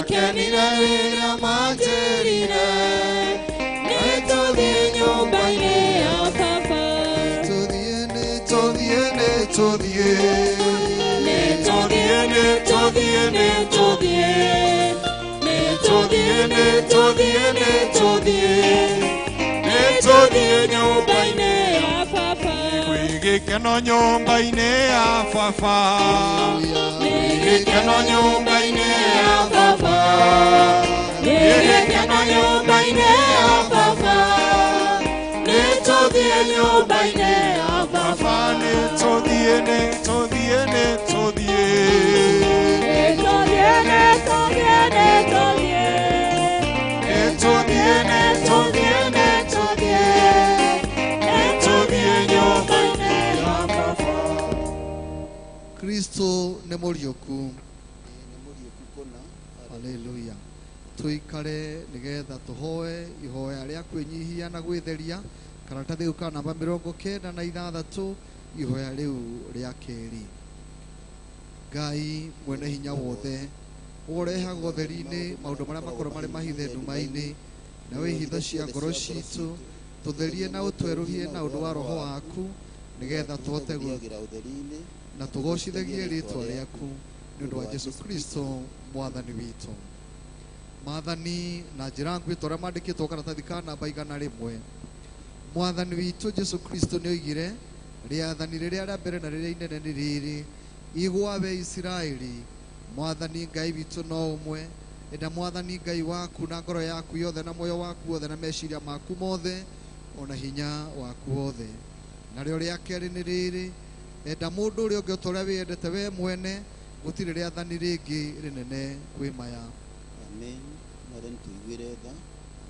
kenina wira manjerire netodie nyumba-ini ya baba netodie nyumba-ini ya baba wigikeno nyumba-ini ya baba wigikeno nyumba-ini ya baba wigikeno nyumba-ini ya baba netodie nyumba-ini ya baba netodie Kristo ne murioku kona. Haleluya. Tuikare nigetha tuhoe ihoya ria kwinyihia na gwitheria karatathi uka namba 96 ihoya riu ria keri. Ngai mwene hinya wothe urehaga utheri-ini maundu maria makorwo mari mahithe nduma-ini na we hitho cia ngoro citu tutherie na utwerurie na undu wa roho waku nigetha tuhote utheri-ini na tugocithagie ritwa riaku ni undu wa Jesu Kristo mwathani witu. Mwathani na njira nguhĩ tũrĩa mandĩkĩtwo karatathi ka namba 100 mwathani witu Jesu Kristo nĩ oigire rĩathani rĩrĩa rĩa mbere na rĩrĩa inene nĩ rĩrĩ igwawe Isiraeli mwathani Ngai witu no ũmwe enda mwathani Ngai waku na ngoro yaku yothe na moyo waku wothe na meciria maku mothe ona hinya waku wothe. Narĩo rĩa kerĩ nĩ rĩrĩ enda mũndũ ũrĩa ũngĩ ũtorĩa wĩendete we mwene gũtirĩ rĩathani rĩngĩ rĩnene kwĩ maya. Amen. Mwathani tuiguĩre tha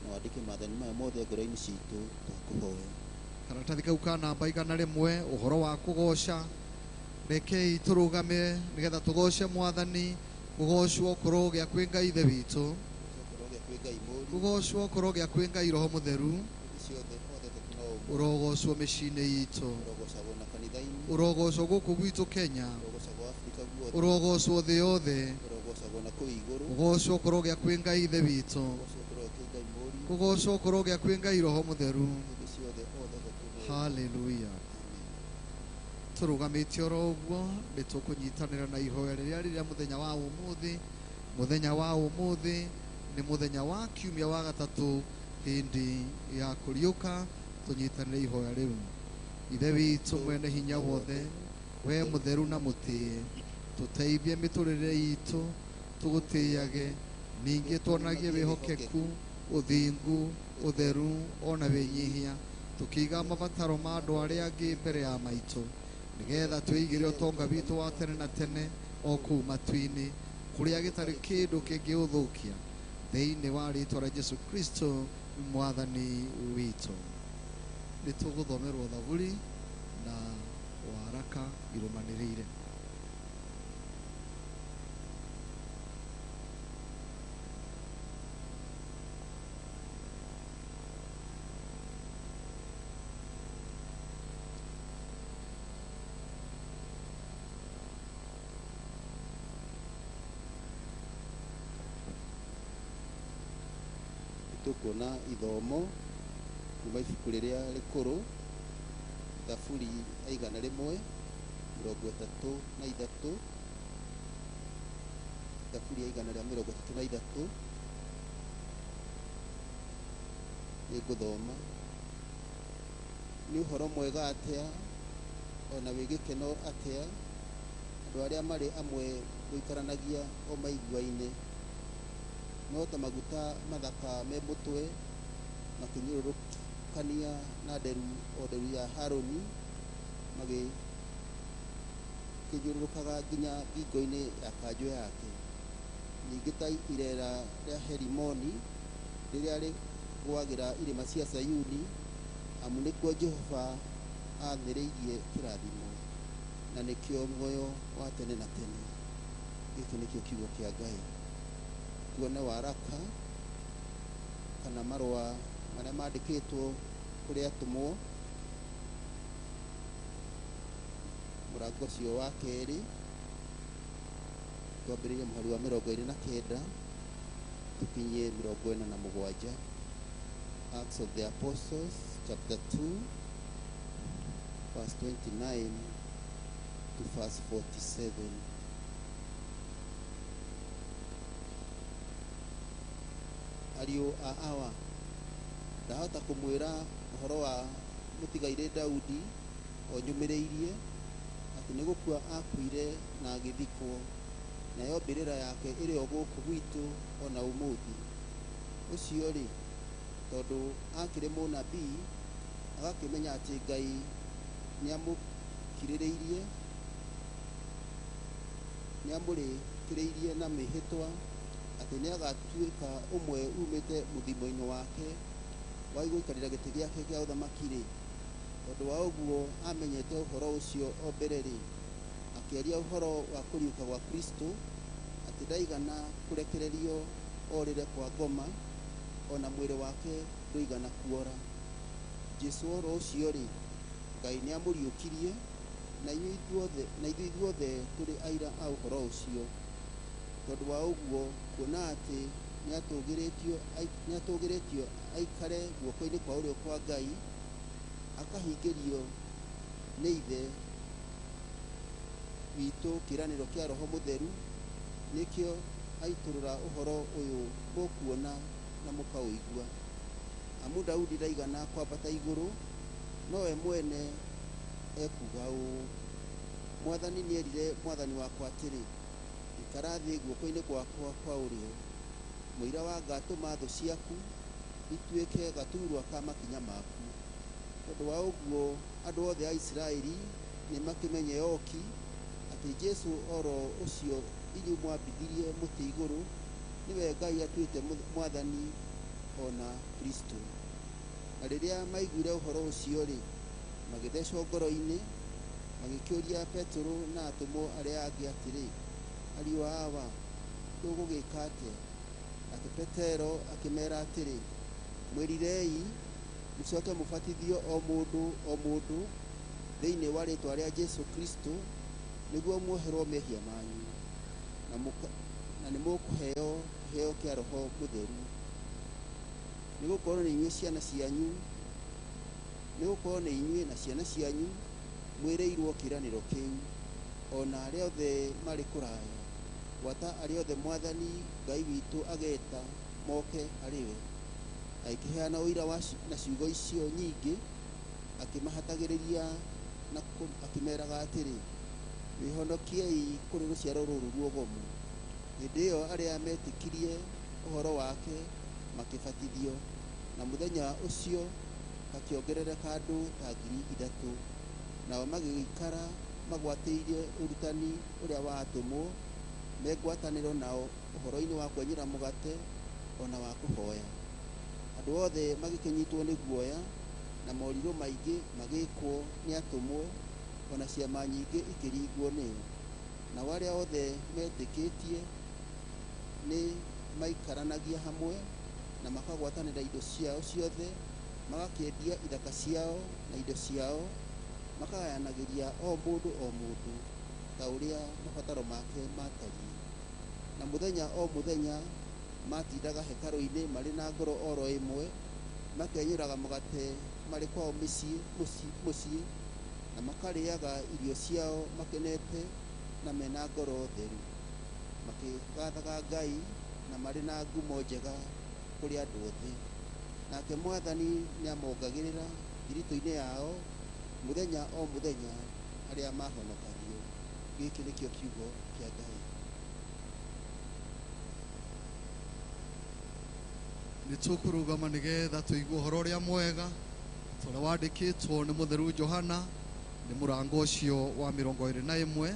na wandĩke maathani maya mothe ngoro-inĩ citũ twakũhoya. Karatathi kau ka namba 100 ũhoro wa kũgoca rekei tũrũgame nĩgetha tũgoce mwathani. Kũgocwo kũrogĩa kwĩ Ngai ithe witũ, kũgocwo kũrogĩa kwĩ Ngai roho mũtheru, ũrogocwo mĩciĩ-inĩ itũ, ũrogocwo gũkũ gwitũ Kenya, ũrogocwo thĩ yothe, kũgocwo kũrogĩa kwĩ Ngai ithe witũ, kũgocwo kũrogĩa kwĩ Ngai roho mũtheru. Haleluya. Tũrũgamĩte oro ũguo nĩ tũkũnyitanĩra na ihoya rĩrĩa mũthenya wa ũmũthĩ. Mũthenya wa ũmũthĩ nĩ mũthenya wa kiumia wa gatatũ hĩndĩ ya kũriũka. Tũnyitanĩre ihoya rĩu. Ithe witũ mwene hinya wothe we mũtheru na mũtĩe tũteithie mĩtũrĩre itũ tũgũtĩage ningĩ tuonagie wĩhokeku ũthingu ũtheru ona wĩnyihia tũkĩiga mabataro ma andũ arĩa angĩ mbere ya maitũ nigetha twĩigĩre ũtonga witũ wa tene na tene o kũu matu-inĩ kũrĩa gĩtarĩ kĩndũ kĩngĩũthũkia thĩinĩ wa rĩtwa rĩa Jesu Kristo mwathani witũ. Nĩ tũgũthomerwo thaburi na waraka irũmanĩrĩire. Tukuona ithomo kuma ibuku rĩrĩa rĩkũrũ thaburi 133 thaburi 133 nĩngũthoma. Nĩ ũhoro mwega atĩa ona wĩ gĩkeno atĩa andũ arĩa marĩ amwe gũikaranagia o maigua-inĩ no ta maguta mathaka me mũtwe makĩnyũrũrũkania na nderu ya Haroni magĩkĩnyũrũrũkaga nginya ngingo-inĩ ya kanjũ yake. Ningĩ ta irera rĩa Herimoni rĩrĩa rĩgwagĩra irĩma cia Sayuni amu nĩkuo Jehova athĩrĩirie kĩrathimo na nĩkĩo muoyo wa tene na tene. Gĩkĩ nĩkĩo kiugo kĩa Ngai. Tuone waraka kana marũa marĩa mandĩkĩtwo kũrĩ atũmwo mũrango ũcio wa kerĩ twambĩrĩrie mũhari wa 29 tukinyie 47. Acts of the Apostles chapter 2 verse 29 to verse 47. Ariũ a awa ndahota kũmwĩra ũhoro wa mũtigaire Daudi o nyũmĩrĩirie atĩ nĩ gũkua akuire na agĩthikwo, nayo mbĩrĩra yake ĩrĩ o gũkũ gwitũ ona ũmũthĩ. Ũcio rĩ, tondũ akĩrĩ mũnabii agakĩmenya atĩ Ngai nĩamũrĩkĩrĩirie na mĩhĩtwa atĩ nĩagatuĩka ũmwe umĩte mũthimo-inĩ wake wa gũikarĩra gĩtĩ gĩake gĩa ũthamaki-rĩ. Tondũ wa ũguo amenyete ũhoro ũcio o mbere-rĩ, akĩaria ũhoro wa kũriũka gwa Kristo, atĩ ndaigana kũrekererio orĩre kwa ngoma, ona mwĩrĩ wake ndũigana kuora. Jesũ oro ũcio-rĩ, Ngai nĩamũriũkirie, na ithuĩ ithuothe tũrĩ aira a ũhoro ũcio. Tondũ wa ũguo, kuona atĩ nĩatũgĩrĩtio aikare guoko-inĩ kwa ũrĩo kwa Ngai, akahingĩrio nĩ Ithe witũ kĩĩranĩro kĩa Roho Mũtheru, nĩkĩo aitũrũra ũhoro ũyũ mũkuona na mũkaũigua. Amu Daudi ndaigana kwambata igũrũ, no we mwene ekuga ũũ: Mwathani nĩerire Mwathani wakwa atĩrĩ, ikara thĩ guoko-inĩ gwakwa kwa ũrĩo, mũira wa ngatũma thũ ciaku ituĩke gaturwa ka makinya maku. Tondũ wa ũguo andũ othe a Isiraeli nĩmakĩmenye oki atĩ Jesũ oro ũcio inyuĩ mwambithirie mũtĩ igũrũ nĩwe Ngai atuĩte Mwathani ona Kristo. Na rĩrĩa maiguire ũhoro ũcio-rĩ, magĩthecwo ngoro-inĩ, magĩkĩũria Petero na atũmwo arĩa angĩ atĩrĩ, ariũ a awa, tũgũgĩka atĩa? Nake Petero akĩmeera atĩrĩ, mwĩrirei mũcoke mũbatithio o mũndũ thĩinĩ wa rĩĩtwa rĩa Jesũ Kristo, nĩguo muoherwo mehia manyu, na nĩ mũkũheo kĩheo kĩa Roho Mũtheru. Nĩgũkorwo nĩ inyuĩ na ciana cianyu mwĩrĩirwo kĩĩranĩro kĩu, ona arĩa othe marĩ kũraya, gwata arĩa othe Mwathani Ngai witũ ageeta moke harĩ we. Agĩkĩheana ũira na ciugo icio nyingĩ, akĩmahatagĩrĩria na akĩmeraga atĩrĩ, wĩhonokiei kũrĩ rũciaro rũrũ ruogomu. Hĩndĩ ĩyo arĩa metĩkirie ũhoro wake makĩbatithio, na mũthenya ũcio hakĩongerereka andũ ta 3,000. Nao magĩikara magwatĩirie ũrutani ũrĩa watũmwo, me ngwatanĩro nao ũhoro-inĩ wa kwenyũra mũgate ona wa kũhoya. Andũ othe magĩkĩnyitwo nĩ guoya, na morirũ maingĩ magĩkwo nĩ atũmwo, ona ciama nyingĩ ikĩringwo nĩo. Nao arĩa othe metĩkĩtie nĩ maikaranagia hamwe na makagwatanĩra indo ciao ciothe, magakĩendia ithaka ciao na indo ciao, makagayanagĩria o mũndũ ta ũrĩa mabataro make matariĩ. Na mũthenya o mũthenya matindaga hekarũ-inĩ marĩ na ngoro oro ĩmwe, makenyũraga mũgate marĩ kwao mũciĩ, na makarĩaga irio ciao makenete na mena ngoro theru, makĩgathaga Ngai na marĩ na ngumo njega kũrĩ andũ othe. Nake Mwathani nĩamongagĩrĩra thiritũ-inĩ yao mũthenya o mũthenya arĩa mahonokagio. Gĩkĩ nĩkĩo kiugo kĩa Ngai. Nĩtũkũrũgama nĩgetha tũigue ũhoro ũrĩa mwega ũrĩa wandĩkĩtwo nĩ mũtheru Johana, nĩ mũrango ũcio wa 21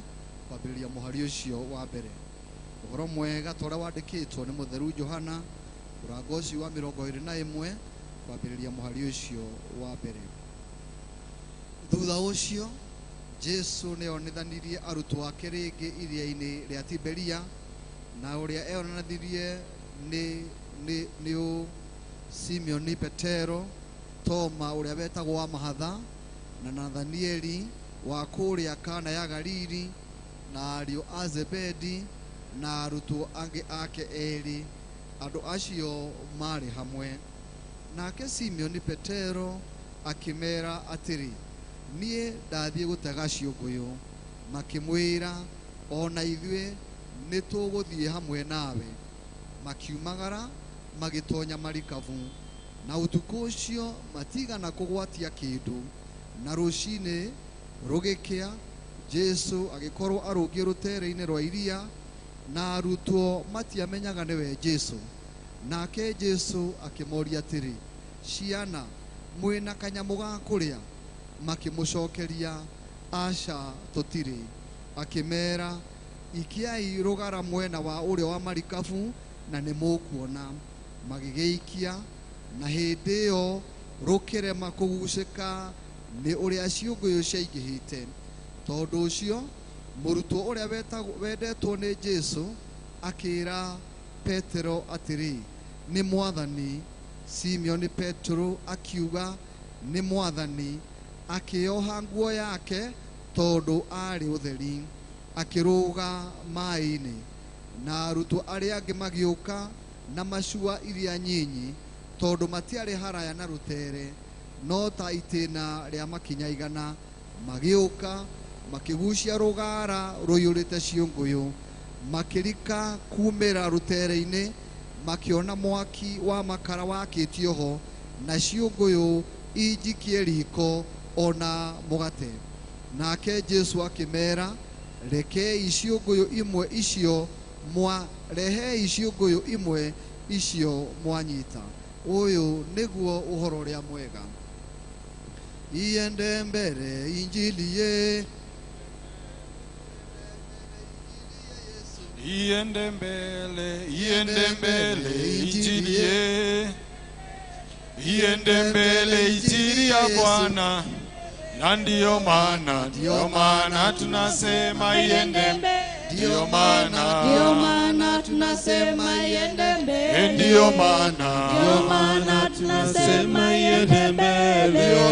kwambĩrĩria mũhari ũcio wa mbere. Ũhoro mwega ta ũrĩa wandĩkĩtwo nĩ mũtheru Johana, mũrango ũcio wa 21 kwambĩrĩria mũhari ũcio wa mbere. Thutha ũcio Jesũ nĩonithanirie arutwo ake rĩngĩ iria-inĩ rĩa Tiberia, na ũrĩa eyonanithirie nĩ Simeoni Petero, Toma ũrĩa wetagwo wa Mahatha, na Nathanieli wa kũrĩa Kana ya Galili, na ariũ a Zebedi, na arutwo angĩ ake erĩ Andũ acio marĩ hamwe. Nake Simeoni Petero akĩmera atĩrĩ, niĩ ndathiĩ gũtega ciũngũyũ. Makĩmwĩra, ona ithuĩ nĩ tũgũthiĩ hamwe nawe. Makiumagara magĩtonya marikabu, na ũtukũ ũcio matigana kũgwatia kĩndũ. Na rũcinĩ rũgĩkĩa, Jesu agĩkorwo arũngiĩ rũtere-inĩ rwa iria, na arutwo matiamenyaga nĩwe Jesu. Nake Jesu akĩmoria atĩrĩ, ciana, mwĩna kanyamũ ga kũrĩa? Makĩmũcokeria, aca tũtirĩ. Akĩmera, ikiai rũgara mwena wa ũrĩo wa marikabu na nĩ mũkuona. Magĩgĩikia, na hĩndĩ ĩyo rũkĩrema kũgucĩka nĩ ũrĩa ciũngũyũ ciaingĩhĩte. Tondũ ũcio mũrutwo ũrĩa wendetwo nĩ Jesu akĩĩra Petero atĩrĩ, nĩ Mwathani. Simeoni Petero akiuga, nĩ Mwathani. Akĩoha nguo yake tondũ arĩ ũtheri, akĩrũga maĩ-inĩ. Na arutwo arĩa angĩ magĩũka na macua iria nyinyi, tondũ matiarĩ haraya na rũtere, no ta itĩna rĩa makinya 100. Magĩũka makĩgucia rũgara rũiyũrĩte ciũngũyũ, makĩrika kumĩra rũtere-inĩ, makĩona mwaki wa makara wakĩtio ho, na ciũngũyũ injikie riko ona mũgate. Nake Jesu akĩmera, rehei ciũngũyũ imwe icio mwanyita. Ũyũ nĩguo ũhoro ũrĩa mwega. Iende mbere injili ye. Iende mbele injili ye. Iende mbele injili ya Bwana. Na ndiyo maana tunasema iende mbele. Ndiyo maana tunasema iende mbele. Ndiyo maana tunasema iende mbele. Ndiyo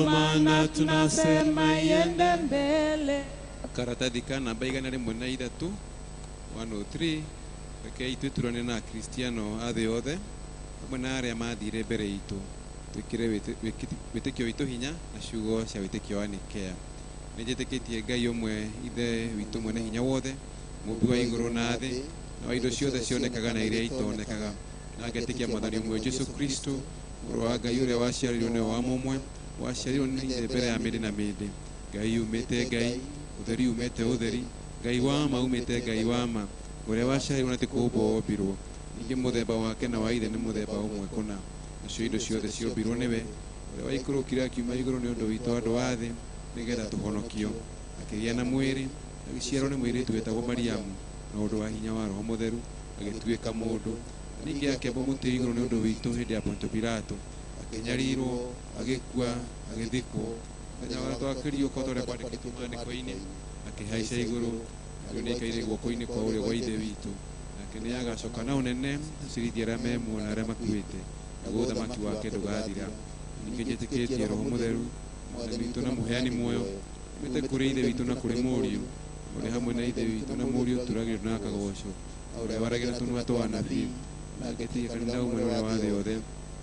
maana tunasema iende mbele. Karatathi ka namba 103 103 reke ithuĩ tũrone na Kristiano a thĩ yothe hamwe na arĩa mathire mbere itũ, twĩkĩre wĩtĩkio witũ hinya na ciugo cia wĩtĩkio wa Nikea. Nĩ njĩtĩkĩtie Ngai ũmwe ithe witũ mwene hinya wothe, mũmbi wa igũrũ na thĩ na wa indo ciothe cionekaga na iria itonekaga, na ngetĩkia Mwathani ũmwe Jesu Kristo, mũrũ wa Ngai ũrĩa waciarirwo nĩ wa mũmwe, waciarirwo nĩ ithe mbere ya mĩndĩ na mĩndĩ. Ngai umĩte Ngai, ũtheri umĩte ũtheri, Ngai wa ma umĩte Ngai wa ma, ũrĩa waciarirwo na ti kũũmbwo wombirwo. Ningĩ mũthemba wake na wa ithe nĩ mũthemba ũmwe kũna, nacio indo ciothe ciombirwo nĩwe, ũrĩa waikũrũkire akiuma igũrũ nĩ ũndũ witũ andũ a thĩ, nĩgetha tũhonokio. Akĩgĩa na mwĩrĩ, agĩciarwo nĩ mũirĩtu wetagwo Mariamu, na ũndũ wa hinya wa Roho Mũtheru agĩtuĩka mũndũ. Ningĩ akĩambwo mũtĩ igũrũ nĩ ũndũ witũ hĩndĩ ya Pontio Pilato, akĩnyarirwo, agĩkua, agĩthikwo, mũthenya wa gatatũ akĩriũka ũrĩa kwandĩkĩtwo maandĩko-inĩ, akĩhaica igũrũ, rĩu nĩaikaire guoko-inĩ kwa ũrĩo wa ithe witũ. Nake nĩ agacoka na ũnene acirithie arĩa me muoyo na arĩa makuĩte, naguo ũthamaki wake ndũgathira. Ningĩ njĩtĩkĩtie Roho Mũtheru, Mwathani witũ na mũheani muoyo, umĩte kũrĩ ithe witũ na kũrĩ Mũriũ, ũrĩ hamwe na ithe witũ na Mũriũ ũtũũragĩrwo na akagocwo, ũrĩa waragĩra tũnua twa anabii, na ngetĩkia kanitha ũmwe ũrĩa wa thĩ yothe,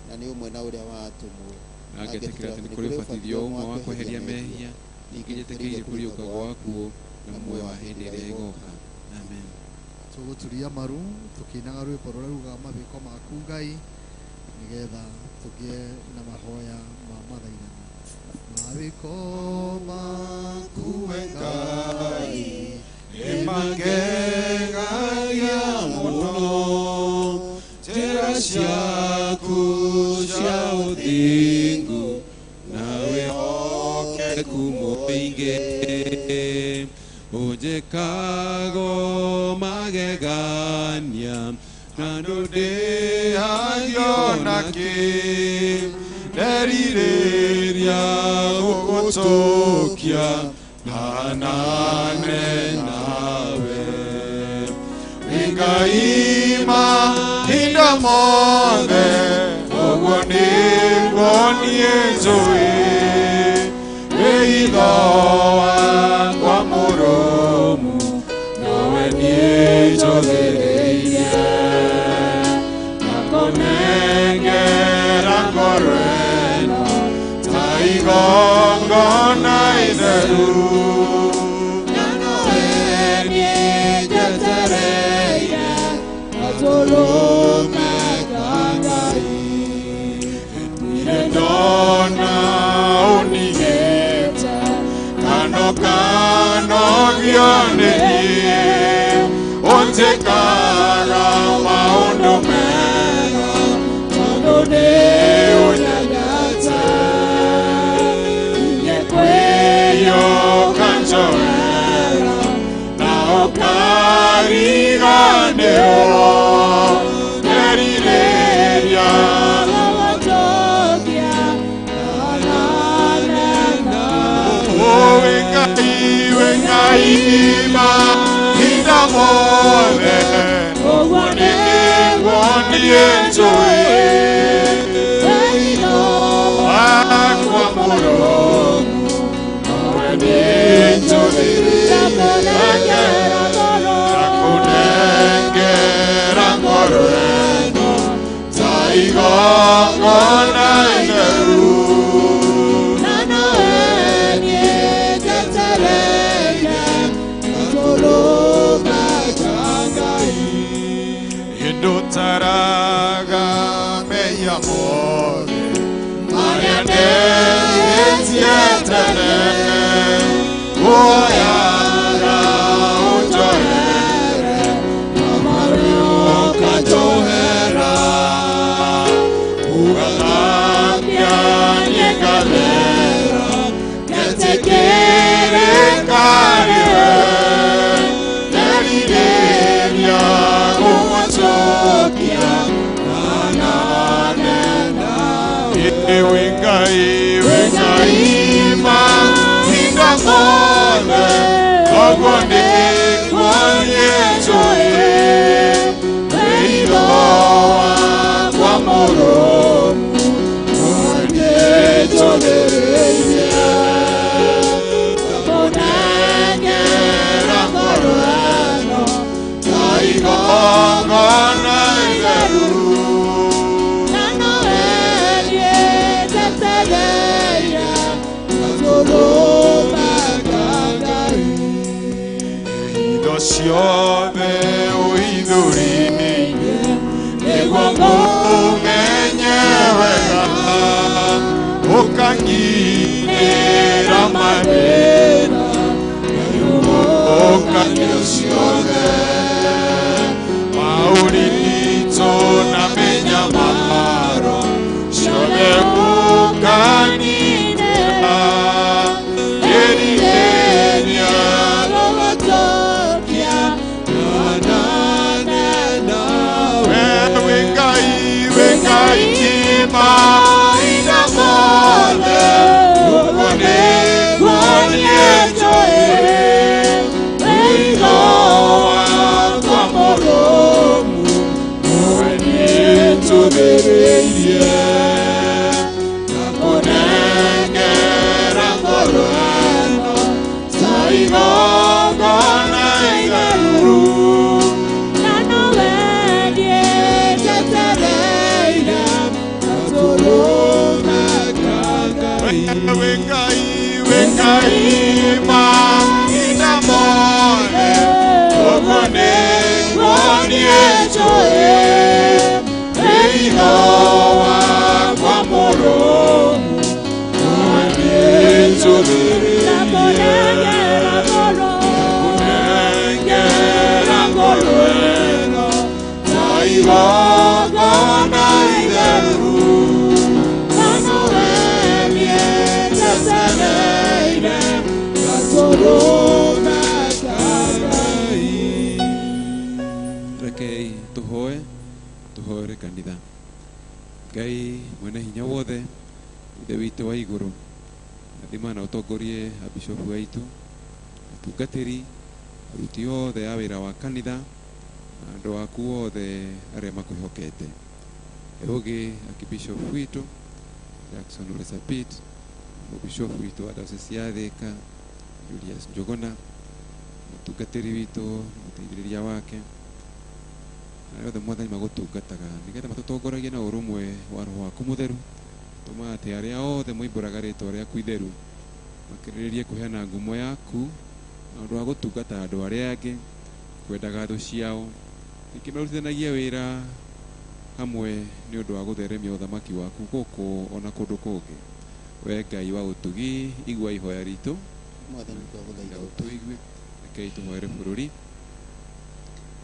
na nĩ ũmwe na ũrĩa watũmwo. Na ngetĩkĩra atĩ nĩ kũrĩ ũbatithio ũmwe wa kweheria mehia, ningĩ njĩtĩkĩire kũriũka gwa akuũ na muoyo wa hĩndĩ ĩrĩa ĩgoka. Amen. Tũgũturia maru tũkĩinaga rwĩmbo rũrĩa rugaga mawĩko maku Ngai, nĩgetha tũgĩe na mahoya ma mathaithana. Mawĩko maku we Ngai nĩ mangegagia mũno, njĩra ciaku cia ũthingu na wĩhokeku mũingĩ, ũnjĩkago magegania na ndũndĩhagio nakĩ, nderirĩria gũgũtũkia hanane nawe. Wĩ Ngai mahinda mothe, ũguo nĩguo niĩ njũĩ, wĩ itho wakwa mũrũmu, nawe niĩ njũthĩrĩirie. Dona unigete kano gione onte kara maondo meno tono ne unyagata yekweyo kanjoera na okarigane o nerireria Ima indamone one enjoy aquamoro when enjoy takunengera ngoreno taigo gonaingeru Taraga me amore Mariane etietene Oyara ujohere Amario kajohera Ugalapia nigalera Ketekere kariwe Nerideria Wengai ma indamone ogone kwanyetoe Eido aquamoro onetolereie Takonengera ngoreno taigo gonaigeru Siode uidurini Egongo menyewega Okangine ramanena Okangine siode Maurito na menyamaro Siode ukanina Erienia Ima indamone ogone kwanyetoe Eido aquamoro onetolereie Takonengera ngoreno taigo gonaigeru Wengai ma indamone ogone kwanyetoe Eido aquamoro onetolereie Takonengera ngoreno taigo gonaigeru Rekei tuhoe kanitha Ngai mwene hinya wothe ithe witũ wa igũrũ athima na ũtongorie abishopu waitu atungatĩri aruti othe a wĩra wa kanitha andũ aku othe arĩa makwĩhokete ũgĩ akibishopu witũ Jackson Ole Sapit mũbishopu witũ wa diocese ya Thika Julius Njogona mũtungatĩri witũ mũteithĩrĩria wake Ayothe mwathani magũtungataga nĩgetha matũtongoragie na ũrũmwe wa roho waku mũtheru tũma atĩ arĩa othe moimbũraga rĩtwa rĩaku itheru makĩrĩrĩrie kũheana ngumo yaku na ũndũ wa gũtungata andũ arĩa angĩ kwendaga thũ ciao ikimarutithanagia wira hamwe ni undu wa gutheremia uthamaki waku guku ona kundu kungi. We Ngai wa utugi, igua ihoya ritu, mwathani twaguthaitha tuigue rekei tuhoere bururi.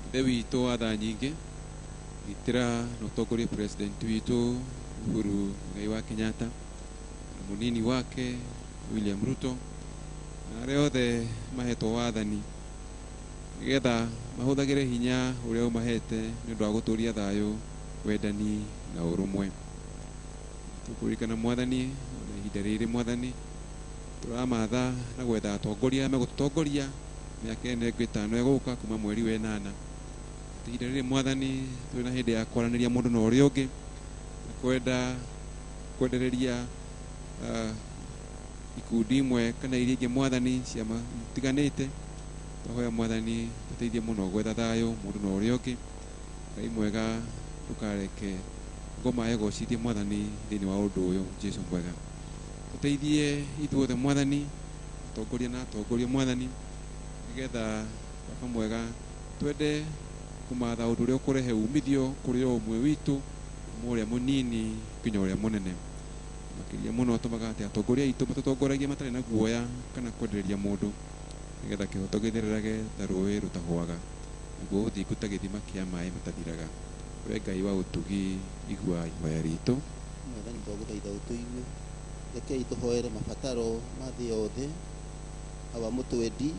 Ithe witũ atha nyingĩ, gitĩra na ũtongorie president witũ Uhuru Ngai wa Kenyatta na munini wake William Ruto na arĩa othe mahetwo wathani, nĩgetha mahũthagĩre hinya ũrĩa ũmahete nĩ ũndũ wa gũtũũria thayũ, wendani na ũrũmwe. Tũkũririkana Mwathani ona ihinda rĩrĩ Mwathani, tũramatha na gwetha atongoria megũtũtongoria mĩaka ĩno ĩngĩ 5 ĩgũka kuma mweri wa 8. Ihinda rĩrĩ Mwathani, twĩ na hĩndĩ ya kwaranĩria mũndũ na ũrĩa ũngĩ, na kwendereria ikundi imwe kana iria ingĩ Mwathani ciama itiganĩte. Twahoya Mwathani tũteithie mũno gwetha thayũ mũndũ na ũrĩa ũngĩ. Ngai mwega, ndũkareke ngoma ĩgocithie Mwathani thĩinĩ wa ũndũ ũyũ. Jesũ mwega, tũteithie ithuothe Mwathani, atongoria na atongoria Mwathani, nĩgetha Baba mwega twende kumatha ũndũ ũrĩa ũkũrehe umithio kũrĩ o ũmwe witũ, ũrĩa mũnini nginya ũrĩa mũnene. Makĩria mũno tũmaga atĩ atongoria aitũ matũtongoragie matarĩ na guoya kana kwendereria mũndũ, nĩgetha kĩhoto gĩthererage ta rũĩ rũtahũaga, nĩguo ũthingu ta gĩthima kĩa maĩ matathiraga. We Ngai wa ũtugi, igua ihoya ritũ. mwathani twaguthaitha ũtũigue, rekei tũhoere mabataro ma thĩ yothe. Aba mũtwendi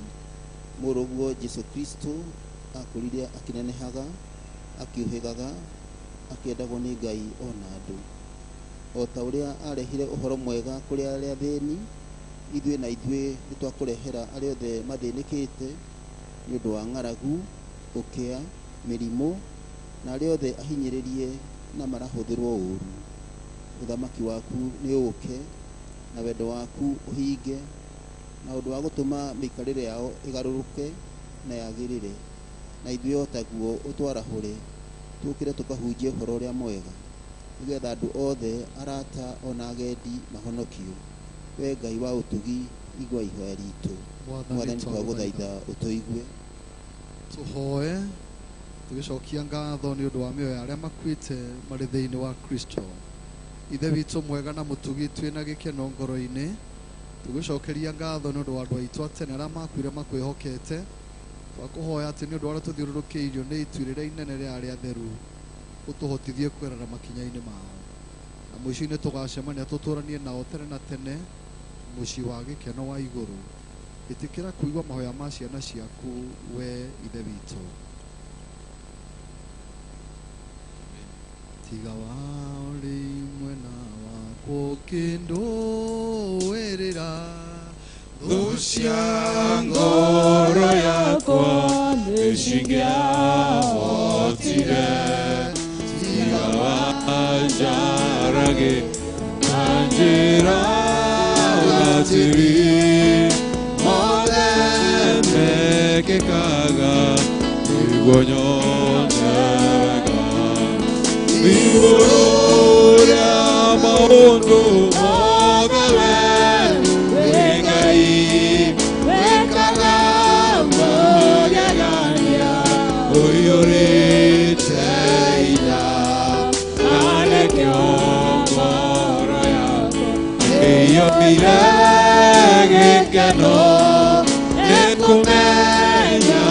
mũrũguo Jesũ Kristo akũrire akĩnenehaga, akiuhĩgaga, akĩendagwo nĩ Ngai ona andũ. O ta ũrĩa arehire ũhoro mwega kũrĩ arĩa athĩni, ithuĩ na ithuĩ nĩ twakũrehera arĩa othe mathĩnĩkĩte nĩ ũndũ wa ng'aragu, ũkĩa, mĩrimũ na arĩa othe ahinyĩrĩrie na marahũthĩrwo ũũru. Ũthamaki waku nĩ ũũke na wendo waku ũhinge, na ũndũ wa gũtũma mĩikarĩre yao ĩgarũrũke na yagĩrĩre, na ithuĩ o taguo ũtwarahũre, tũkĩre tũkahunjie ũhoro ũrĩa mwega, nĩgetha andũ othe, arata ona agendi mahonokio. We Ngai wa ũtugi, igua ihoya ritũ. Mwathani twagũthaitha ũtũigue. Tũhoe tũgĩcokia ngatho nĩ ũndũ wa mĩoyo ya arĩa makuĩte marĩ thĩinĩ wa Kristo. Ithe witũ mwega na mũtugi, twĩna gĩkeno ngoro-inĩ, tũgĩcokeria ngatho nĩ ũndũ wa andũ aitũ a tene arĩa makuire makwĩhokete. Twakũhoya atĩ nĩ ũndũ wa arĩa tũthiũrũrũkĩirio nĩ itu rĩrĩa inene rĩa arĩa atheru, ũtũhotithie kwĩrana makinya-inĩ mao, na mũico-inĩ tũgacemania tũtũranie nao tene na tene mũciĩ wa gĩkeno wa igũrũ. Ĩtĩkĩra kũigua mahoya ma ciana ciaku, we Ithe witũ. Tiga wa ũrĩ mwena wakwo ũkĩndũĩrĩra, thũ cia ngoro yakwa nĩcingĩahotire. Tiga wanjarage na njĩra ũgatĩri, mothe mekĩkaga nĩguo nyone wega. Igũrũ rĩa maũndũ mothe we wĩ Ngai, wĩkaga magegania, ũiyũrĩte hinya, na nĩkĩo ngoro yakwa ĩiyũire gĩkeno nĩ kũmenya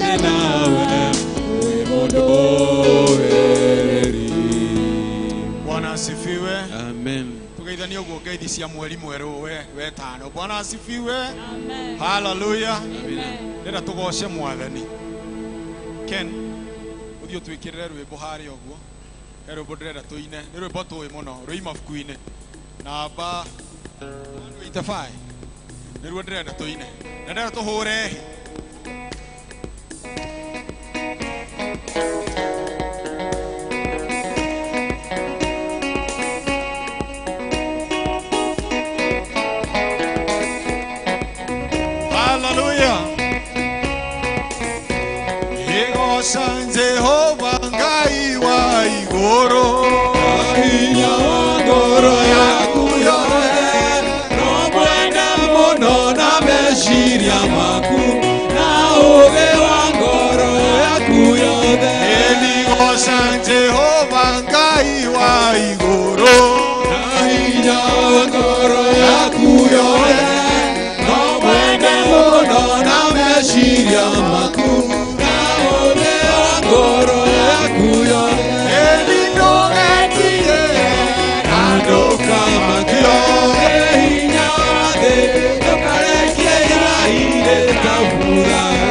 nĩ nawe wĩ mũndũ wĩrĩri. Bwana asifiwe. Amen. Tugeithanie ũguo ngeithi cia mweri mwerũ we tano. Bwana asifiwe. Hallelujah. Ndĩrenda tũgoce Mwathani. Ken, ũthiĩ ũtwĩkĩrĩre rwĩmbo harĩa ũguo. He rwĩmbo ndĩrenda tũine. Nĩ rwĩmbo tũĩ mũno, rwĩ mabuku-inĩ. Namba 185. Nĩruo ndĩrenda tũine. Na ndĩrenda tũhũre hĩ. Hallelujah. Igoca Jehova Ngai wa igũrũ, Hinya wa ngoro yaku yothe, no mwende mũno na meciria maku, na ũũgĩ wa ngoro yaku yothe. ngoro yaku yothe no mwende mũno na meciria maku na ũthĩa ngoro yaku yothe ĩni ndũgetigĩre na ndũkamakio nĩ hinya wa thĩ ndũkarekie igai rĩtabuthaga.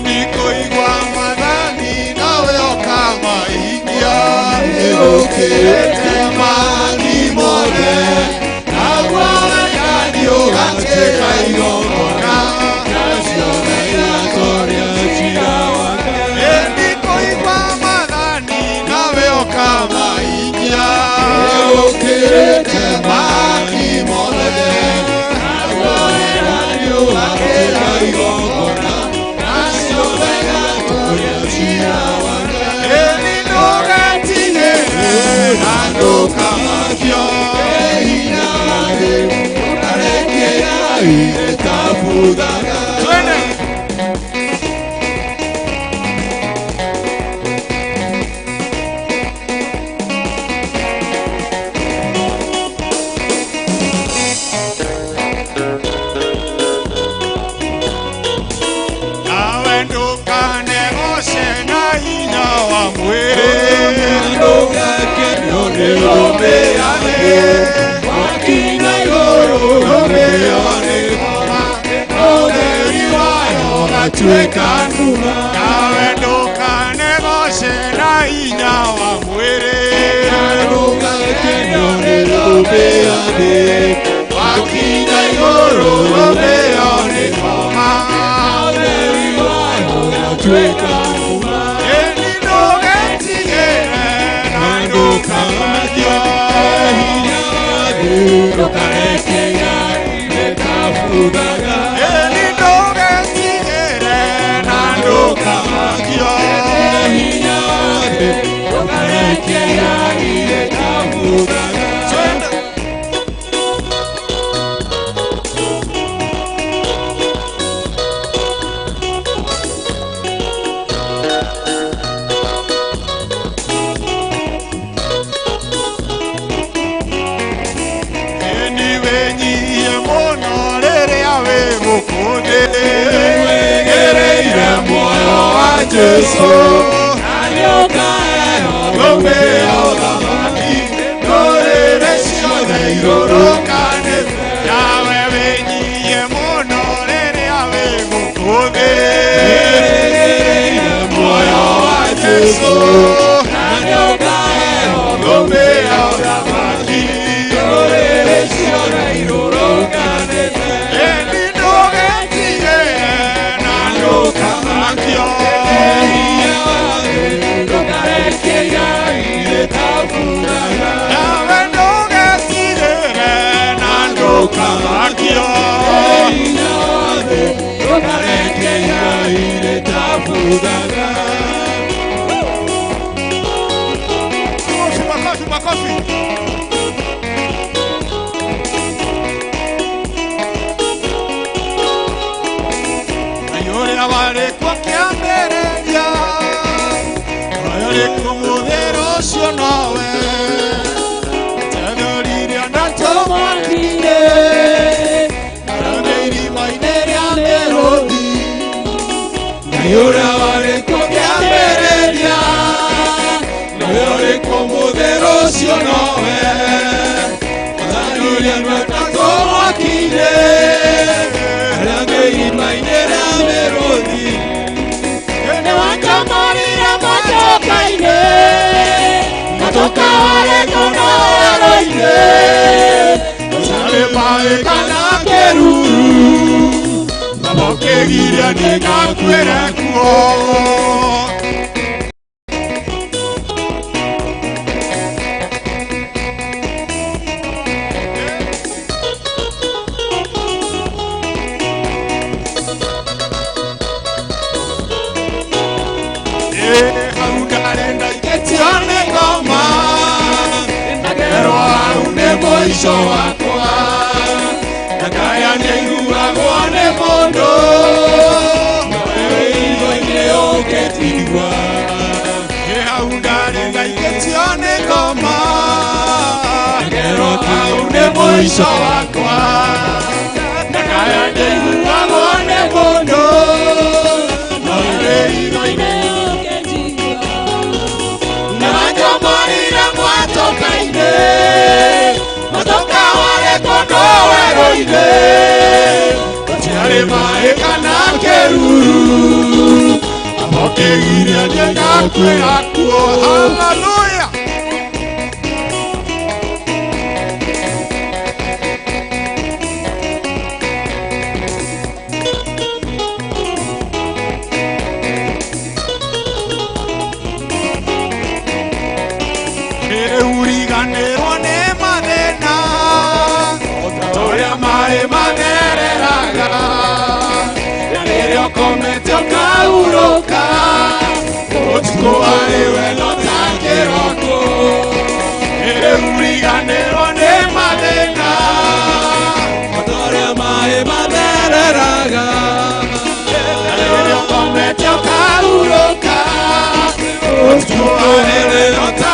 Nikoigua mathani nawe okamahingia ũkĩrĩte mani mothe naguo wendani ũgatĩka igongona nacio nĩiratũria cira wa Ngai. Nikoigua mathani nawe okamahingia ũkĩrĩte mani mothe naguo wendani ũgatĩka igongona nawe ndũkanegose na hinya wa mwĩrĩ ndũgakenio nĩ rũmbĩa thĩ wakinya igũrũ rũmbĩa nĩ ngoma ũtheri wayo ũgatuĩka nduma ĩni ndũgetigĩre na ndũkamakio hinya wa thĩ ndũkareke igai rĩtabuthaga ĩni ndũgetigĩre na ndũkamakio hinya wa thĩ ndũkareke igai rĩtabuthaga. Wegereire muoyo wa Jesu arĩũkayo ngombe ya ũthamaki ndũrĩrĩ ciothe irũrũkane nawe wĩnyihie mũno rĩrĩa wĩ gũkũ thĩ. Wegereire muoyo wa Jesu arĩũkayo ngombe ya ũthamaki ndũrĩrĩ ciothe irũrũkane Makofi. Ayore abare kwa kiambereria ayore kumudero cio nawe tadorire anatomakire arane irimaine ria merodi ayore abare kwa kiambereria ayore kumudero cio nawe tadorire anatomakire arane irimaine ria merodi ene wakamarira matokaine matoka wale konoeroine sale pae kana keruru nabokegiria nĩngakwĩra kuo. Harundarenda iketione ngoma nagerwa mũico wakwa na ngaya nĩiguagwo nĩ mũndũ Igua-inĩ ũngĩtigua hau ndarĩ ngaikĩtio nĩ ngoma Ngero hau nĩ mũico wakwa na ngaya nĩiguagwo nĩ mũndũ igua-inĩ na njomorire mwatoka-inĩ mwatoka warĩ kũndũ werũ-inĩ gũtiarĩ maĩ kana kĩruru amokĩgiria nyengakwĩra kuo haleluya uriganĩrwo nĩ mathĩna ũrĩa maĩ magereraga na rĩrĩa ũkomete ũkahurũka ũtukũ warĩ wendo ta kĩroko uriganĩrwo nĩ mathĩna ũrĩa maĩ mathereraga na rĩrĩa ũkomete ũkahurũka ũtukũ warĩ wendo ta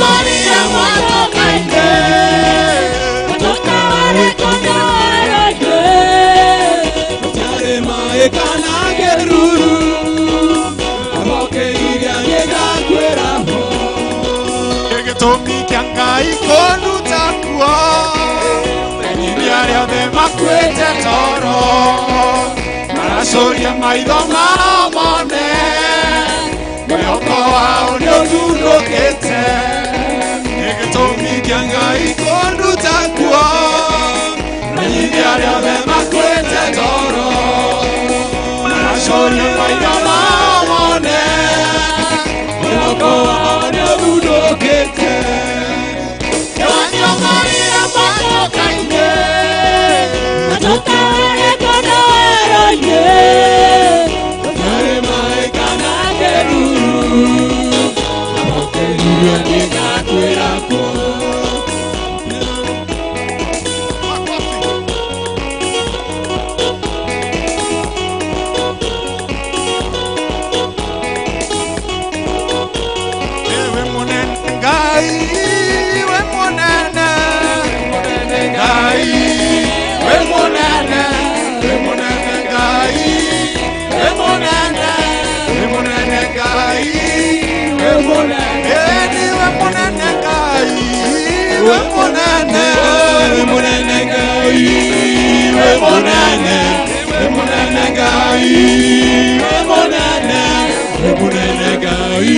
Maria mwatoka-inĩ Mwatoka warĩ kũndũ werũ-inĩ gũtiarĩ maĩ kana kĩruru amokĩgiria nyengakwĩra ho gĩtũmi kĩa Ngai kũnduta kuo iria rĩothe makuĩte toro maracũria maitho mao mone mwĩhoko wao nĩũthundũkĩte gĩtũmi kĩa Ngai kũnduta kuo iria rĩothe makuĩte toro maracũria maitho mao mone mwĩhoko wao nĩũthundũkĩte nĩwanjomorire mwatoka-inĩ Mwatoka warĩ kũndũ werũ-inĩ gũtiarĩ maĩ kana kĩruru amokĩgiria nyengakwĩra kuo Ewe munene Ngai, we munene, munene Ngai, we munene, we munene Ngai, we munene, we munene Ngai, we munene, eni we munene Ngai, we munene, we munene Ngai, we munene, we munene Ngai, we munene, we munene Ngai.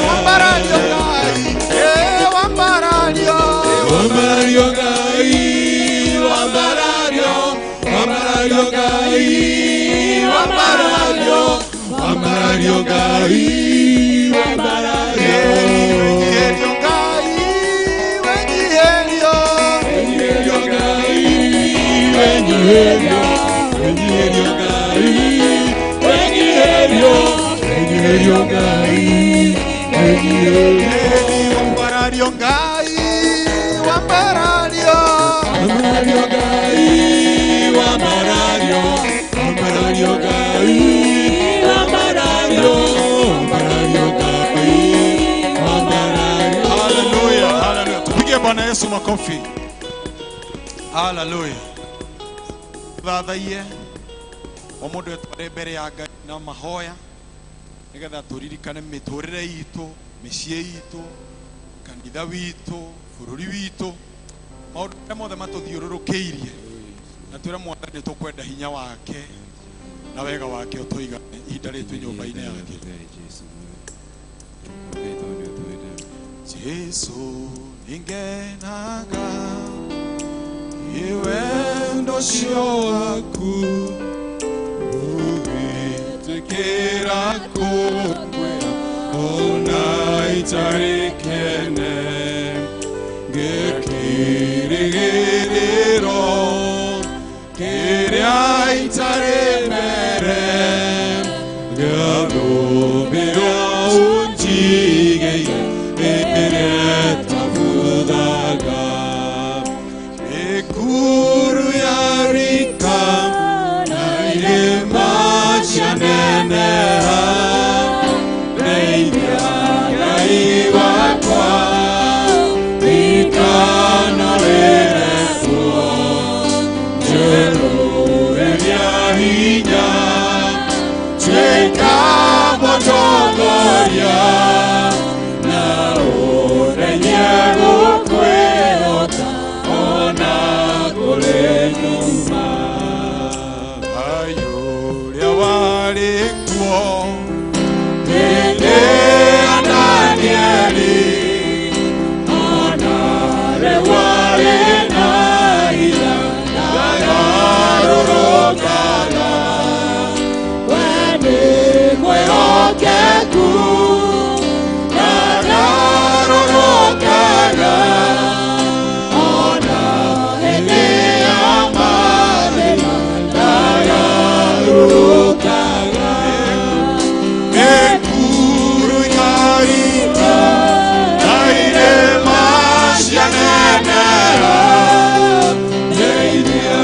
Wambarario Ngai, wambarario Ngai, wambarario, wambarario Ngai, wambarario, wambarario Ngai, wambarario Ngai, wengiherio Ngai, wengiherio Ngai, wengiherio Ngai, wambarario Ngai, wambarario Ngai, wambarario, wambarario Ngai, wambarario Ngai, wambarario. Hallelujah, hallelujah. Tupige Bwana Yesu makofi. Hallelujah. Thathaie o mũndũ etware mbere ya Ngai na mahoya nĩgetha tũririkane mĩtũrĩre itũ, mĩciĩ itũ, kanitha witũ, bũrũri witũ, maũndũ marĩa mothe matũthiũrũrũkĩirie na twĩre Mwathani nĩ tũkwenda hinya wake na wega wake ũtũigane ihinda rĩtũ nyũmba-inĩ yake. Jesu ningenaga iwendo ũcio waku ũgĩtĩkĩra kũkwĩra ona itarĩ kene gĩkĩrĩgĩrĩro kĩrĩa itarĩ mbere gĩathũmbĩra ũnjigĩire arĩkuo hĩndĩ ya Danieli ona rĩu arĩ na hinya ndagarũrũkaga we nĩ mwĩhokeku ndagarũrũkaga ona hĩndĩ ya mathĩna ndagarũrũkaga mĩkuru yarika na irĩma cianenera ndeithia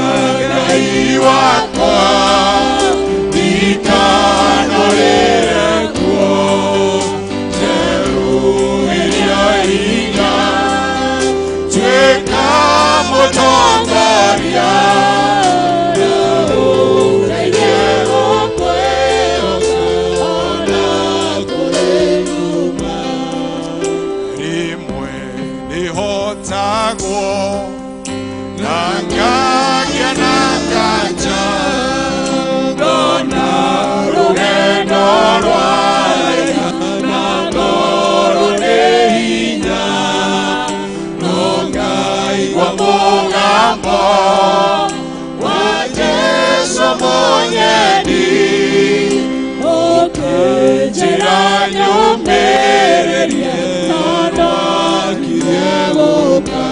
Ngai wakwa ndikanarĩre kuo njeruhĩria hinya tuĩka mũtongoria na ũndeithie gũkwĩhoka ona kũrĩ nduma rĩmwe nĩhotagwo na ngagĩa na nganja ndona rũgendo rwaya na ngoro nĩ hinya no ngaigua mũgambo wa Jesũ mũnyeni ũkĩnjĩra nyũmĩrĩrie na ndakire gũka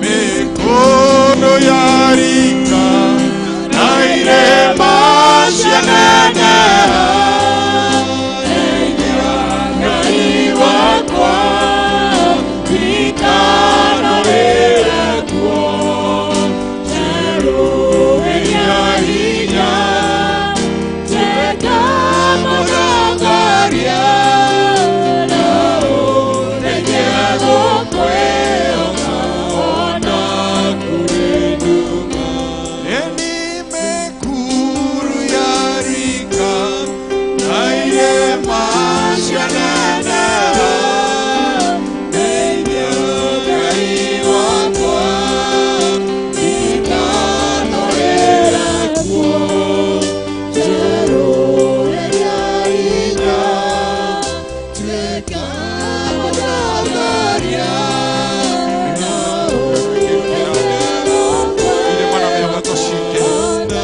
mĩkũndũ yarika na irĩma cianenera ndeithia Ngai wakwa ndikanarĩre kuo njeruhĩria hinya tuĩka mũtongoria na ũndeithie gũkwĩhoka ona kũrĩ nduma ĩni mĩkuru yarika na irĩma cianenera ndeithia Ngai wakwa ndikanarĩre kuo njeruhĩria hinya tuĩka mũtongoria na ũndeithie gũkwĩhoka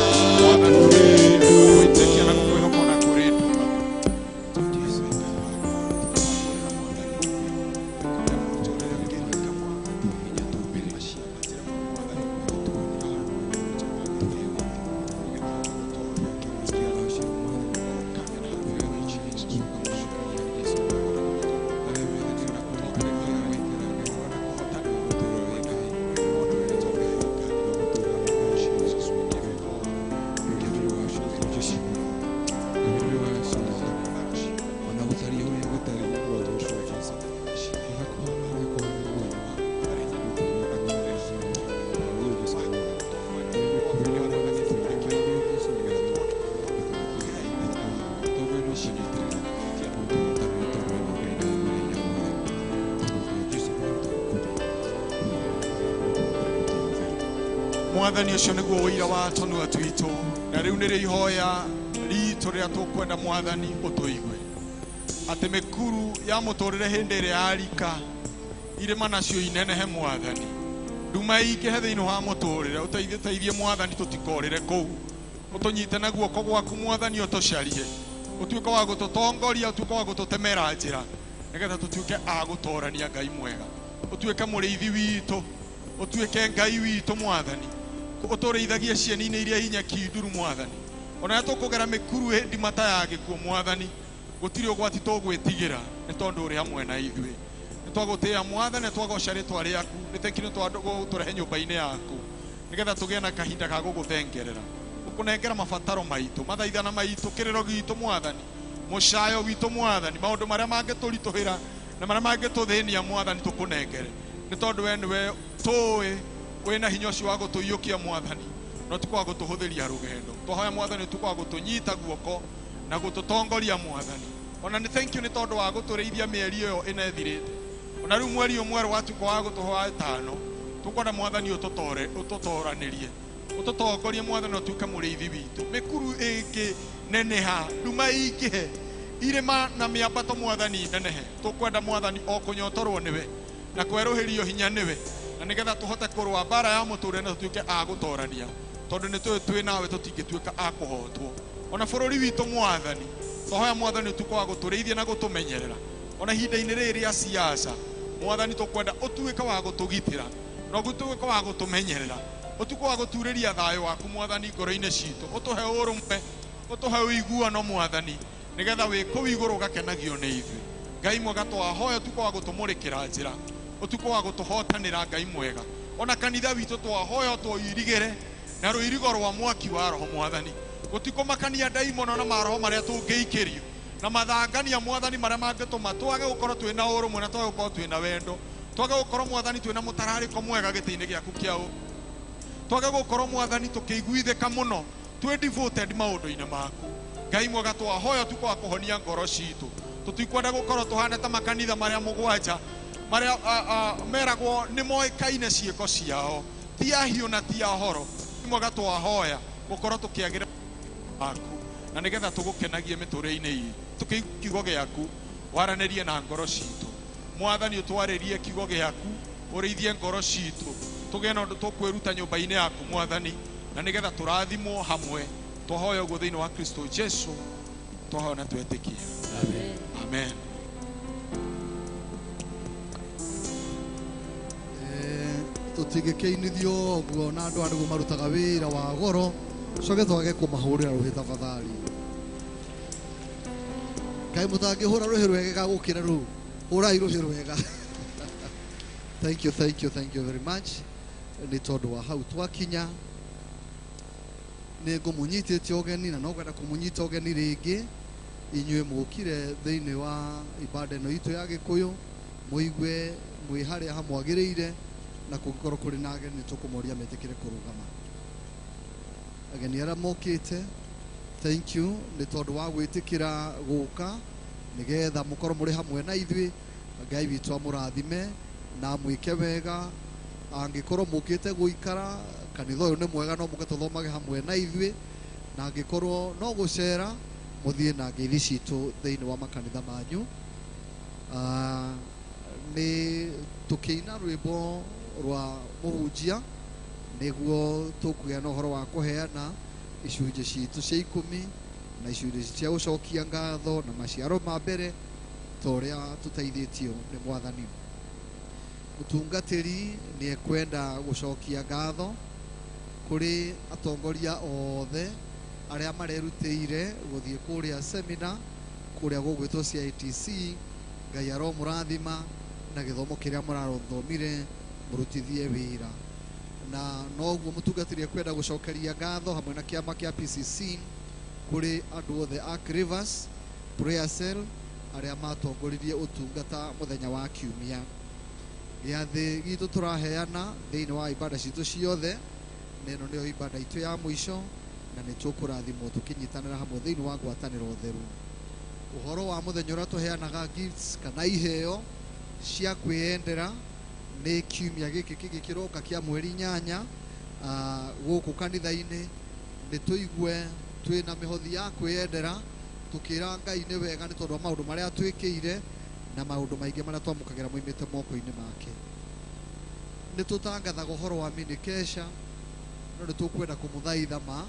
ona kũrĩ nduma na kwĩhoka ona kũrĩ nduma Mwathani ũcio nĩguo ũira wa tũnua twitũ na rĩu nĩrĩ ihoya ritũ rĩrĩa tũkwenda Mwathani ũtũigue atĩ mĩkuru ya mũtũrĩre hĩndĩ ĩrĩa yarika irĩma nacio inenehe Mwathani nduma ingĩhe thĩinĩ wa mũtũrĩre ũteithie Mwathani tũtikorĩre kũu ũtũnyite na guoko gwaku Mwathani ũtũcarie ũtuĩke wa gũtũtongoria ũtuĩke wa gũtũtemera njĩra nĩgetha tũtuĩke a gũtorania Ngai mwega ũtuĩke mũrĩithi witũ ũtuĩke Ngai witũ Mwathani ũtũrĩithagie cieni-inĩ iria hinyaki nduru Mwathani ona tũkũgera mĩkuru hĩndĩ mata ya gĩkuũ Mwathani gũtirĩ ũgwati tũgwĩtigĩra nĩ tondũ ũrĩ hamwe na ithuĩ nĩ twagũtĩĩa Mwathani twagoca rĩtwa rĩaku nĩ thengiũ tũrehe nyũmba-inĩ yaku nĩgetha tũgĩe na kahinda ka gũgũthengerera ũkũnengera mabataro maitũ mathaithana maitũ kĩrĩro gitũ Mwathani mũcayo witũ Mwathani maũndũ marĩa mangĩtũritũhĩra na marĩa mangĩtũthĩnia Mwathani tũkũnengere nĩ tondũ we nĩwe tũĩ wĩna hinya ũcio wa gũtũiyũkia Mwathani no ti kwa gũtũhũthĩria rũgendo twahoya Mwathani tu kwa gũtũnyita guoko na gũtũtongoria Mwathani ona nĩ thank you nĩ tondũ wa gũtũrĩithia mĩeri ĩyo ĩnethirĩte ona rĩu mweri ũmwe watuĩka wa gũtũhoa ĩtano tũkwenda Mwathani ũtũtoranĩrie ũtũtongorie Mwathani ũtuĩke mũrĩithi witũ mĩkuru ĩngĩ neneha nduma ikihe irema na miambato mwathani nenehe tukwenda mwathani o kunyotorwo niwe na kweruhirio hinya niwe na nigetha tuhote kurwa bara ya muture na tutuike a gutorania tondu ni twi nawe tutingituika a kuhotwo ona bururi witu mwathani tohoya mwathani tukwa gutureithia na gutumenyerera ona hinda-ini riri ya siasa mwathani tukwenda utuika wa gutugitira no gutuika wa gutumenyerera utuko wa guturiria thayo waku mwathani ngoro-ini citu utuhe urumwe utuhe uiguano mwathani nigetha wiku iguru gakenagio ni ithu ngai mwega twahoya utuko wa gutumurikira njira utuko wa gutuhotanira ngai mwega ona kanitha witu twahoya tuirigire na ruirigo rwa mwaki wa roho mwathani gutikumakania daimono na maroho maria tungeikirio na mathangania mwathani maria mangituma twage gukorwo twina urumwe na twage gukorwo twina wendo twage gukorwo mwathani twina mutarariko mwega giti-ini giaku kiao twage gukorwo mwathani tukiguithika muno twi devoted maundu-ini maku ngai mwega twahoya tuko wa kuhonia ngoro citu tutikwenda gukorwo tuhana ta makanitha maria mugwanja maria meragwo ni moikaine ciiko ciao ti ahio na ti ahoro mwega twahoya gukorwo tukiagira aku na nigetha tugukenagie miture-ini ii tukiigua kiugo giaku waranirie na ngoro citu mwathani utwaririe kiugo giaku urithie ngoro citu tugie na undu tukwiruta nyumba-ini yaku mwathani na nigetha turathimwo hamwe twahoya uguo thiini wa Kristo Jesu twahoya na twetikia amen amen. tutigikeinithio guo na andu andu marutaga wira wa goro coke twage kumahurira ruhi tafadhali kai mutangihura ruhi rwega gukira ru urai ruhi rwega thank you very much ni tondu wa hau twakinya ni ngumunyitite ogeni na no kwenda kumunyita ogeni ringi inyue mukire thiini wa ibada no itu ya Gikuyu muigwe mwi haria hamwagiriire na kugikorwo kuri na ageni tukumoria metikire kurugama ageni ara mokite thank you ni tondu wa gwitikira guka nigetha mukorwo muri hamwe na ithui ngai witu amurathime na mwike wega angikorwo mukite guikara kanitha uyu ni mwega no muke tuthomage hamwe na ithui na angikorwo no gucera muthie na ngeithi citu thiini wa makanitha manyu ni tukiina rwimbo rwa muhunjia niguo tukugia na uhoro wa kuheana icunjĩ citu cia 10 na icunjĩ cia gucokia ngatho na maciaro ma mbere toria tuteithĩtio nĩ mwathani mutungatĩri ni ekwenda gucokia ngatho kuri atongoria othe aria marerutĩire guthie kuria seminar kuria gugwitwo CITC ngai aro murathima na githomo kiria murathomire murutithie wira na noguo mutungatĩri ekwenda gucokeria ngatho hamwe na kiama kia PCC kuri andu othe a Rivers Prayer Cell aria matongoririe utungata muthenya wa kiumia giathi gitu turaheana thiini wa ibada citu ciothe neno nio ibada itu ya mwisho na ni tukurathimwo tukinyitanira hamwe thiini wa ngwataniro theru uhoro wa muthenya uria tuheanaga gifts kana iheo cia kwiyendera ni kiumia giki kigikiroka kia mweri 8 guku kanitha-ini ni tuigue twina mihothi ya kwiyendera tukira ngai ni wega ni tondu maundu maria twikire na maundu maingi maria twamukagira moimite moko-ini make ni tutangathaga uhoro wa minikesha no ni tukwenda kumuthaitha ma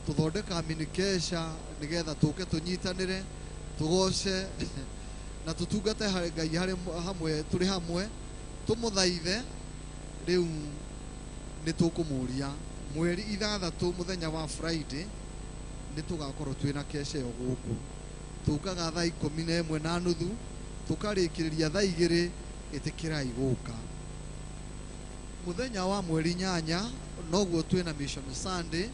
tuthondeka minikesha nigetha tuke tunyitanire tugoce na tutungate ngai hamwe turi hamwe tumuthaithe riu ni tukumuria mweri 6 muthenya wa Friday ni tugakorwo twina kesha yo guku tukaga thaa 11:30 tukarikiriria thaa 2 itikirai guka muthenya wa mweri 8 noguo twina mission Sunday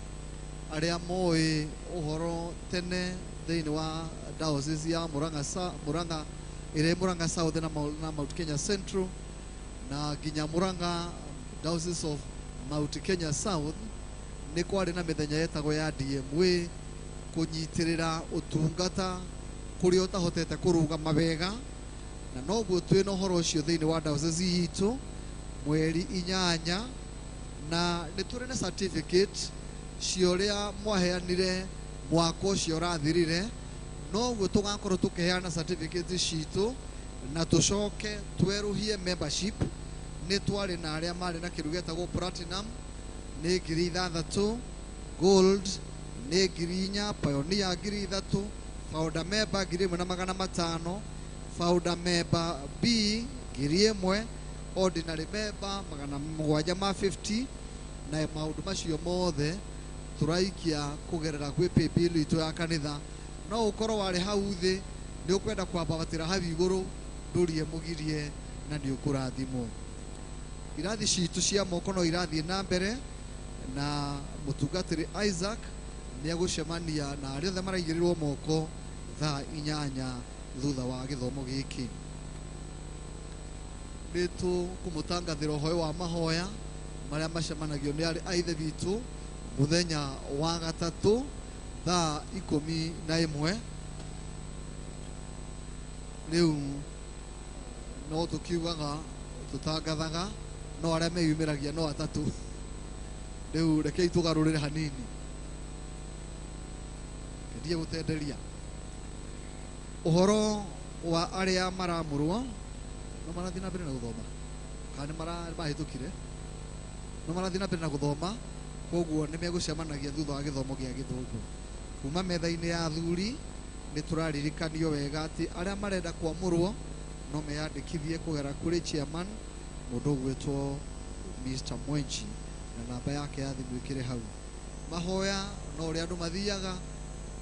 aria moi uhoro tene thiini wa diocese ya Murang'a ire Murang'a South na Mount Kenya Central na ginya Murang'a Diocese of Mount Kenya South ni kwari na mithenya yetagwo ya DMW kunyitirira utungata kuri utahotete kurugama wega na noguo twina uhoro ucio thiini wa diocese yitu mweri 8 na ni turi na certificate cioria mwaheanire mwaka ucio rathirire no gwe tugakorwo tukiheana certificate citu na tucoke tweruhie membership ni twari na aria mari na kiruge tago platinum ni 6,000 gold ni 4,000 pioneer 3,000 founder member 1,500 founder member B 1,000 ordinary member 750 na maundu macio mothe turaikia kugerera gwi PayBill itu ya kanitha no ukorwo wari hau thi ni ukwenda kwambatira hau iguru ndurie mugirie na ni ukurathimwo irathi citu cia moko no irathi na mbere na mutungatiri Isaac ni agucemania na aria othe maraigirirwo moko thaa 8 thutha wa githomo giki nitu kumutangathira hoyo wa mahoya maria macemanagio ni aithe bitu muthenya wa gatatu thaa 11 riu no tukiugaga tutangathaga no aria meyumiragia no atatu riu rekei tugarurire hanini ndiye gutenderia uhoro wa aria maramurwo no marathi na mbere na guthoma kana mahitukire no marathi na mbere na guthoma koguo ni megucemanagia thutha wa githomo gia githungu kuma metha-ini ya athuri ni turaririkanio wega ati aria marenda kwamurwo no meyandikithie kugera kuri chairman mundu gwitwo Mr. Mwenchi na namba yake ya thimu ikire hau mahoya no uri andu mathiaga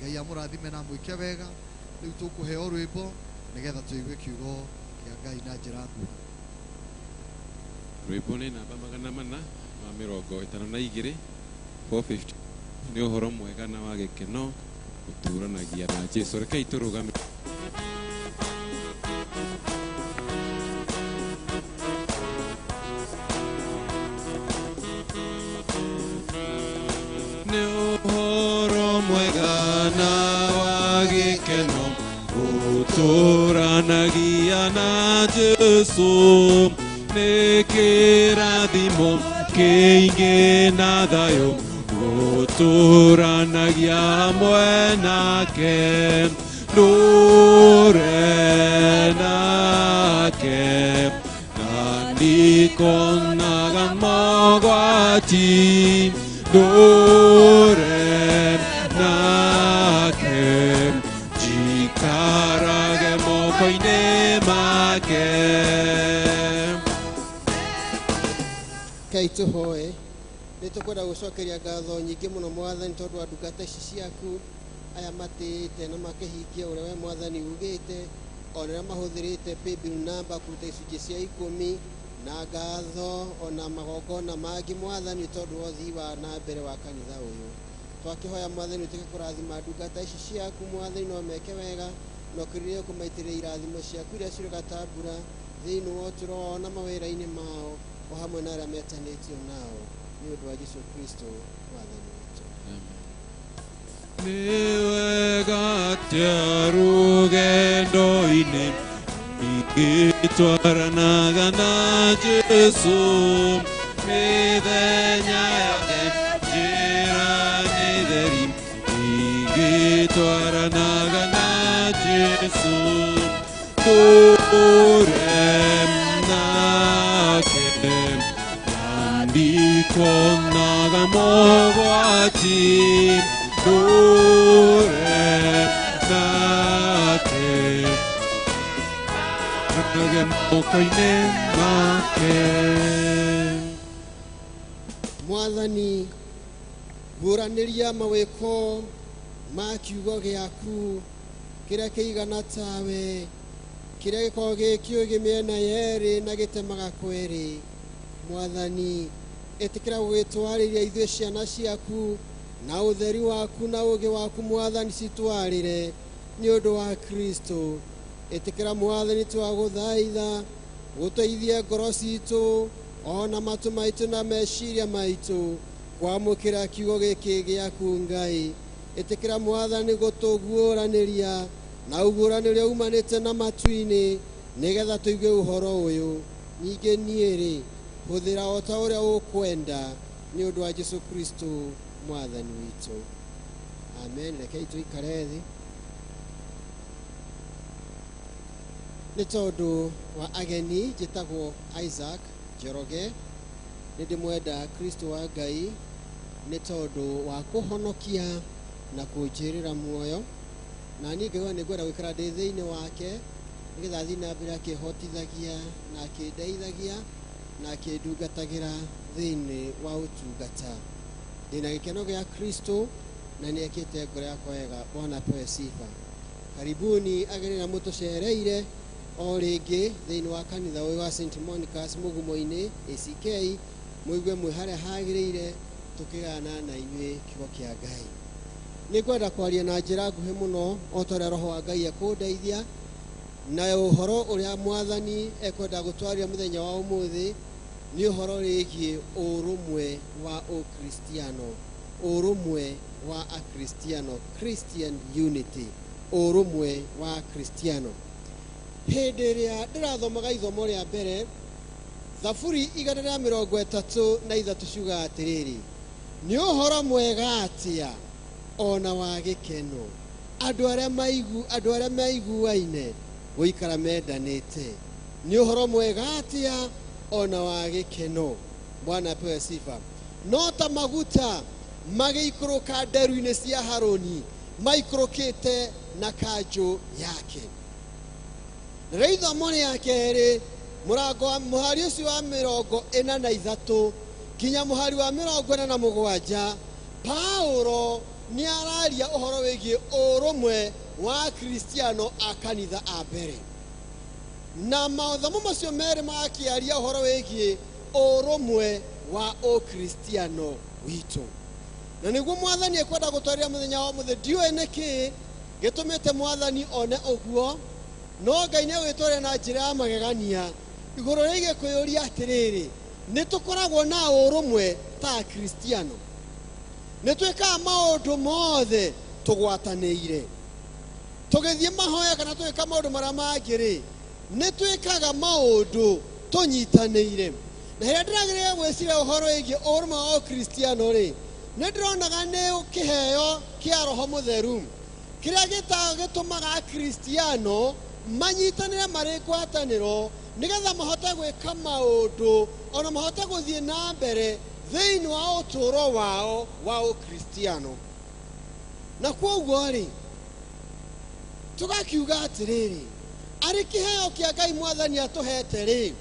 ngai amurathime na mwike wega riu tukuheo rwimbo nigetha tuigue kiugo kia ngai na njira nguhi rwimbo ni namba 452 450 ni uhoro mwega na wa gikeno uturanagia na Jesu rekei turugame ni uhoro mwega na wa gikeno uturanagia na Jesu ni kirathimo kiingi na thayo uturanagia hamwe nake ndure nake na ndikonaga mogwati ndure nake jikarage moko-ini make Kai tuhoe nitukwenda gucokeria ngatho nyingi muno mwathani tondu wa ndungata ici ciaku aya matite na makihingia uria we mwathani ugite ona mahuthirite PayBill number kuruta icunjĩ cia 10 na ngatho ona magongona mangi mwathani tondu wa uthii wa na mbere wa kanitha uyu twakihoya mwathani utike kurathima ndungata ici ciaku mwathani no meke wega no kirire kumaitiria irathimo ciaku iria ciri gatambura thiini wa uturo na mawira-ini mao o hamwe na aria metanĩtio nao nĩ ũndũ wa Jesũ Kristo mwathani witũ. Nĩ wega atĩa rũgendo-inĩ ingĩtwaranaga na Jesũ mĩthenya yothe njĩra-inĩ theri ingĩtwaranaga na Jesũ tũre nake ndikonaga mogwati ndure nake nage moko-ini make Mwathani guũranĩria mawĩko ma kiugo gĩaku kĩrĩa kĩigana tawe kĩrĩa gĩkoragwo gĩkĩũgĩ mĩena yerĩ na gĩtemaga kwĩrĩ Mwathani ĩtĩkĩra gũgĩtwarĩria ithuĩ ciana ciaku na ũtheri waku na ũũgĩ waku Mwathani citwarĩre nĩ ũndũ wa Kristo ĩtĩkĩra Mwathani twagũthaitha gũteithie ngoro citũ ona matũ maitũ na meciria maitũ kwamũkĩra kiugo gĩkĩ gĩaku Ngai ĩtĩkĩra Mwathani gũtũguũranĩria na uguũranĩria umanĩte na matu-inĩ nĩgetha tũigue ũhoro ũyũ ningĩ niĩ-rĩ hũthĩra o ta ũrĩa ũkwenda nĩ ũndũ wa Jesũ Kristo mwathani witũ Amen. Rekei tuikare thĩ. Nĩ tondũ wa ageni njĩtagwo Isaac Njoroge, nĩ ndĩmwenda Kristo wa Ngai nĩ tondũ wa kũhonokia na kũnjĩrĩra muoyo, na niĩ ngauga nĩ ngwenda gũikara ndĩ thĩinĩ wake nĩgetha thiĩ na mbere akĩhotithagia na akĩndeithagia na akĩndungatagĩra thĩinĩ wa ũtungata. Ndĩna gĩkeno gĩa Kristo na nĩ ekĩte ngoro yakwa wega. Bwana apewe sifa. Karibuni ageni na mũtũcereire o rĩngĩ thĩinĩ wa kanitha ũyũ wa St. Monica's Mũgumo-inĩ ACK, mũigue mwĩ harĩa hagĩrĩire tũkĩgana na inyuĩ kiugo kĩa Ngai. Nĩ ngwenda kwaria na njĩra nguhĩ mũno o ta ũrĩa Roho wa Ngai ekũndeithia, na ũhoro ũrĩa Mwathani ekwenda gũtwarĩra mũthenya wa ũmũthĩ nĩ ũhoro wĩgiĩ ũrũmwe wa ũkristiano, ũrũmwe wa akristiano, Christian unity, ũrũmwe wa kristiano. Hĩndĩ ĩrĩa ndĩrathomaga ithomo rĩa mbere, Thaburi 133 ciugaga atĩrĩrĩ, nĩ ũhoro mwega atĩa ona wa gĩkeno andũ arĩa maiguaine gũikara mendanĩte. Nĩ ũhoro mwega atĩa ona wa gĩkeno. Bwana apewe sifa. No ta maguta magĩikũrũka nderu-inĩ cia Harũni maikũrũkĩte na kanjũ yake. Rĩrĩa ithomo rĩa kerĩ, mũhari ũcio wa 43 nginya mũhari wa 47, Paulo nĩ araria ũhoro wĩgiĩ ũrũmwe wa kristiano a kanitha a mbere, na mathomo macio merĩ magakĩaria ũhoro wĩgiĩ ũrũmwe wa ũkristiano witũ. Na nĩguo Mwathani ekwenda gũtwarĩra mũthenya wa ũmũthĩ, ndiũĩ nĩkĩ gĩtũmĩte Mwathani one ũguo, no Ngai nĩ agwĩtwarĩra na njĩra ya magegania igũrũ rĩgiĩ kwĩyũria atĩrĩrĩ, nĩ tũkoragwo na ũrũmwe ta kristiano? Nĩ twĩkaga maũndũ mothe tũgwatanĩire? Tũgĩthiĩ mahoya kana twĩka maũndũ marĩa mangĩ-rĩ, nĩ twĩkaga maũndũ tũnyitanĩire? Na hĩndĩ ndĩragĩrĩire gwĩciria ũhoro wĩgiĩ ũrũmwe wa ũkristiano-rĩ, nĩ ndĩronaga nĩ kĩheo kĩa Roho Mũtheru kĩrĩa gĩtũmaga akristiano manyitanĩre marĩ ngwatanĩro nĩgetha mahote gwĩka maũndũ ona mahote gũthiĩ na mbere thĩinĩ wa ũtũũro wao wa ũkristiano. Na kwoguo-rĩ, tũgakiuga atĩrĩrĩ, arĩ kĩheo kĩa Ngai Mwathani atũhete-rĩ,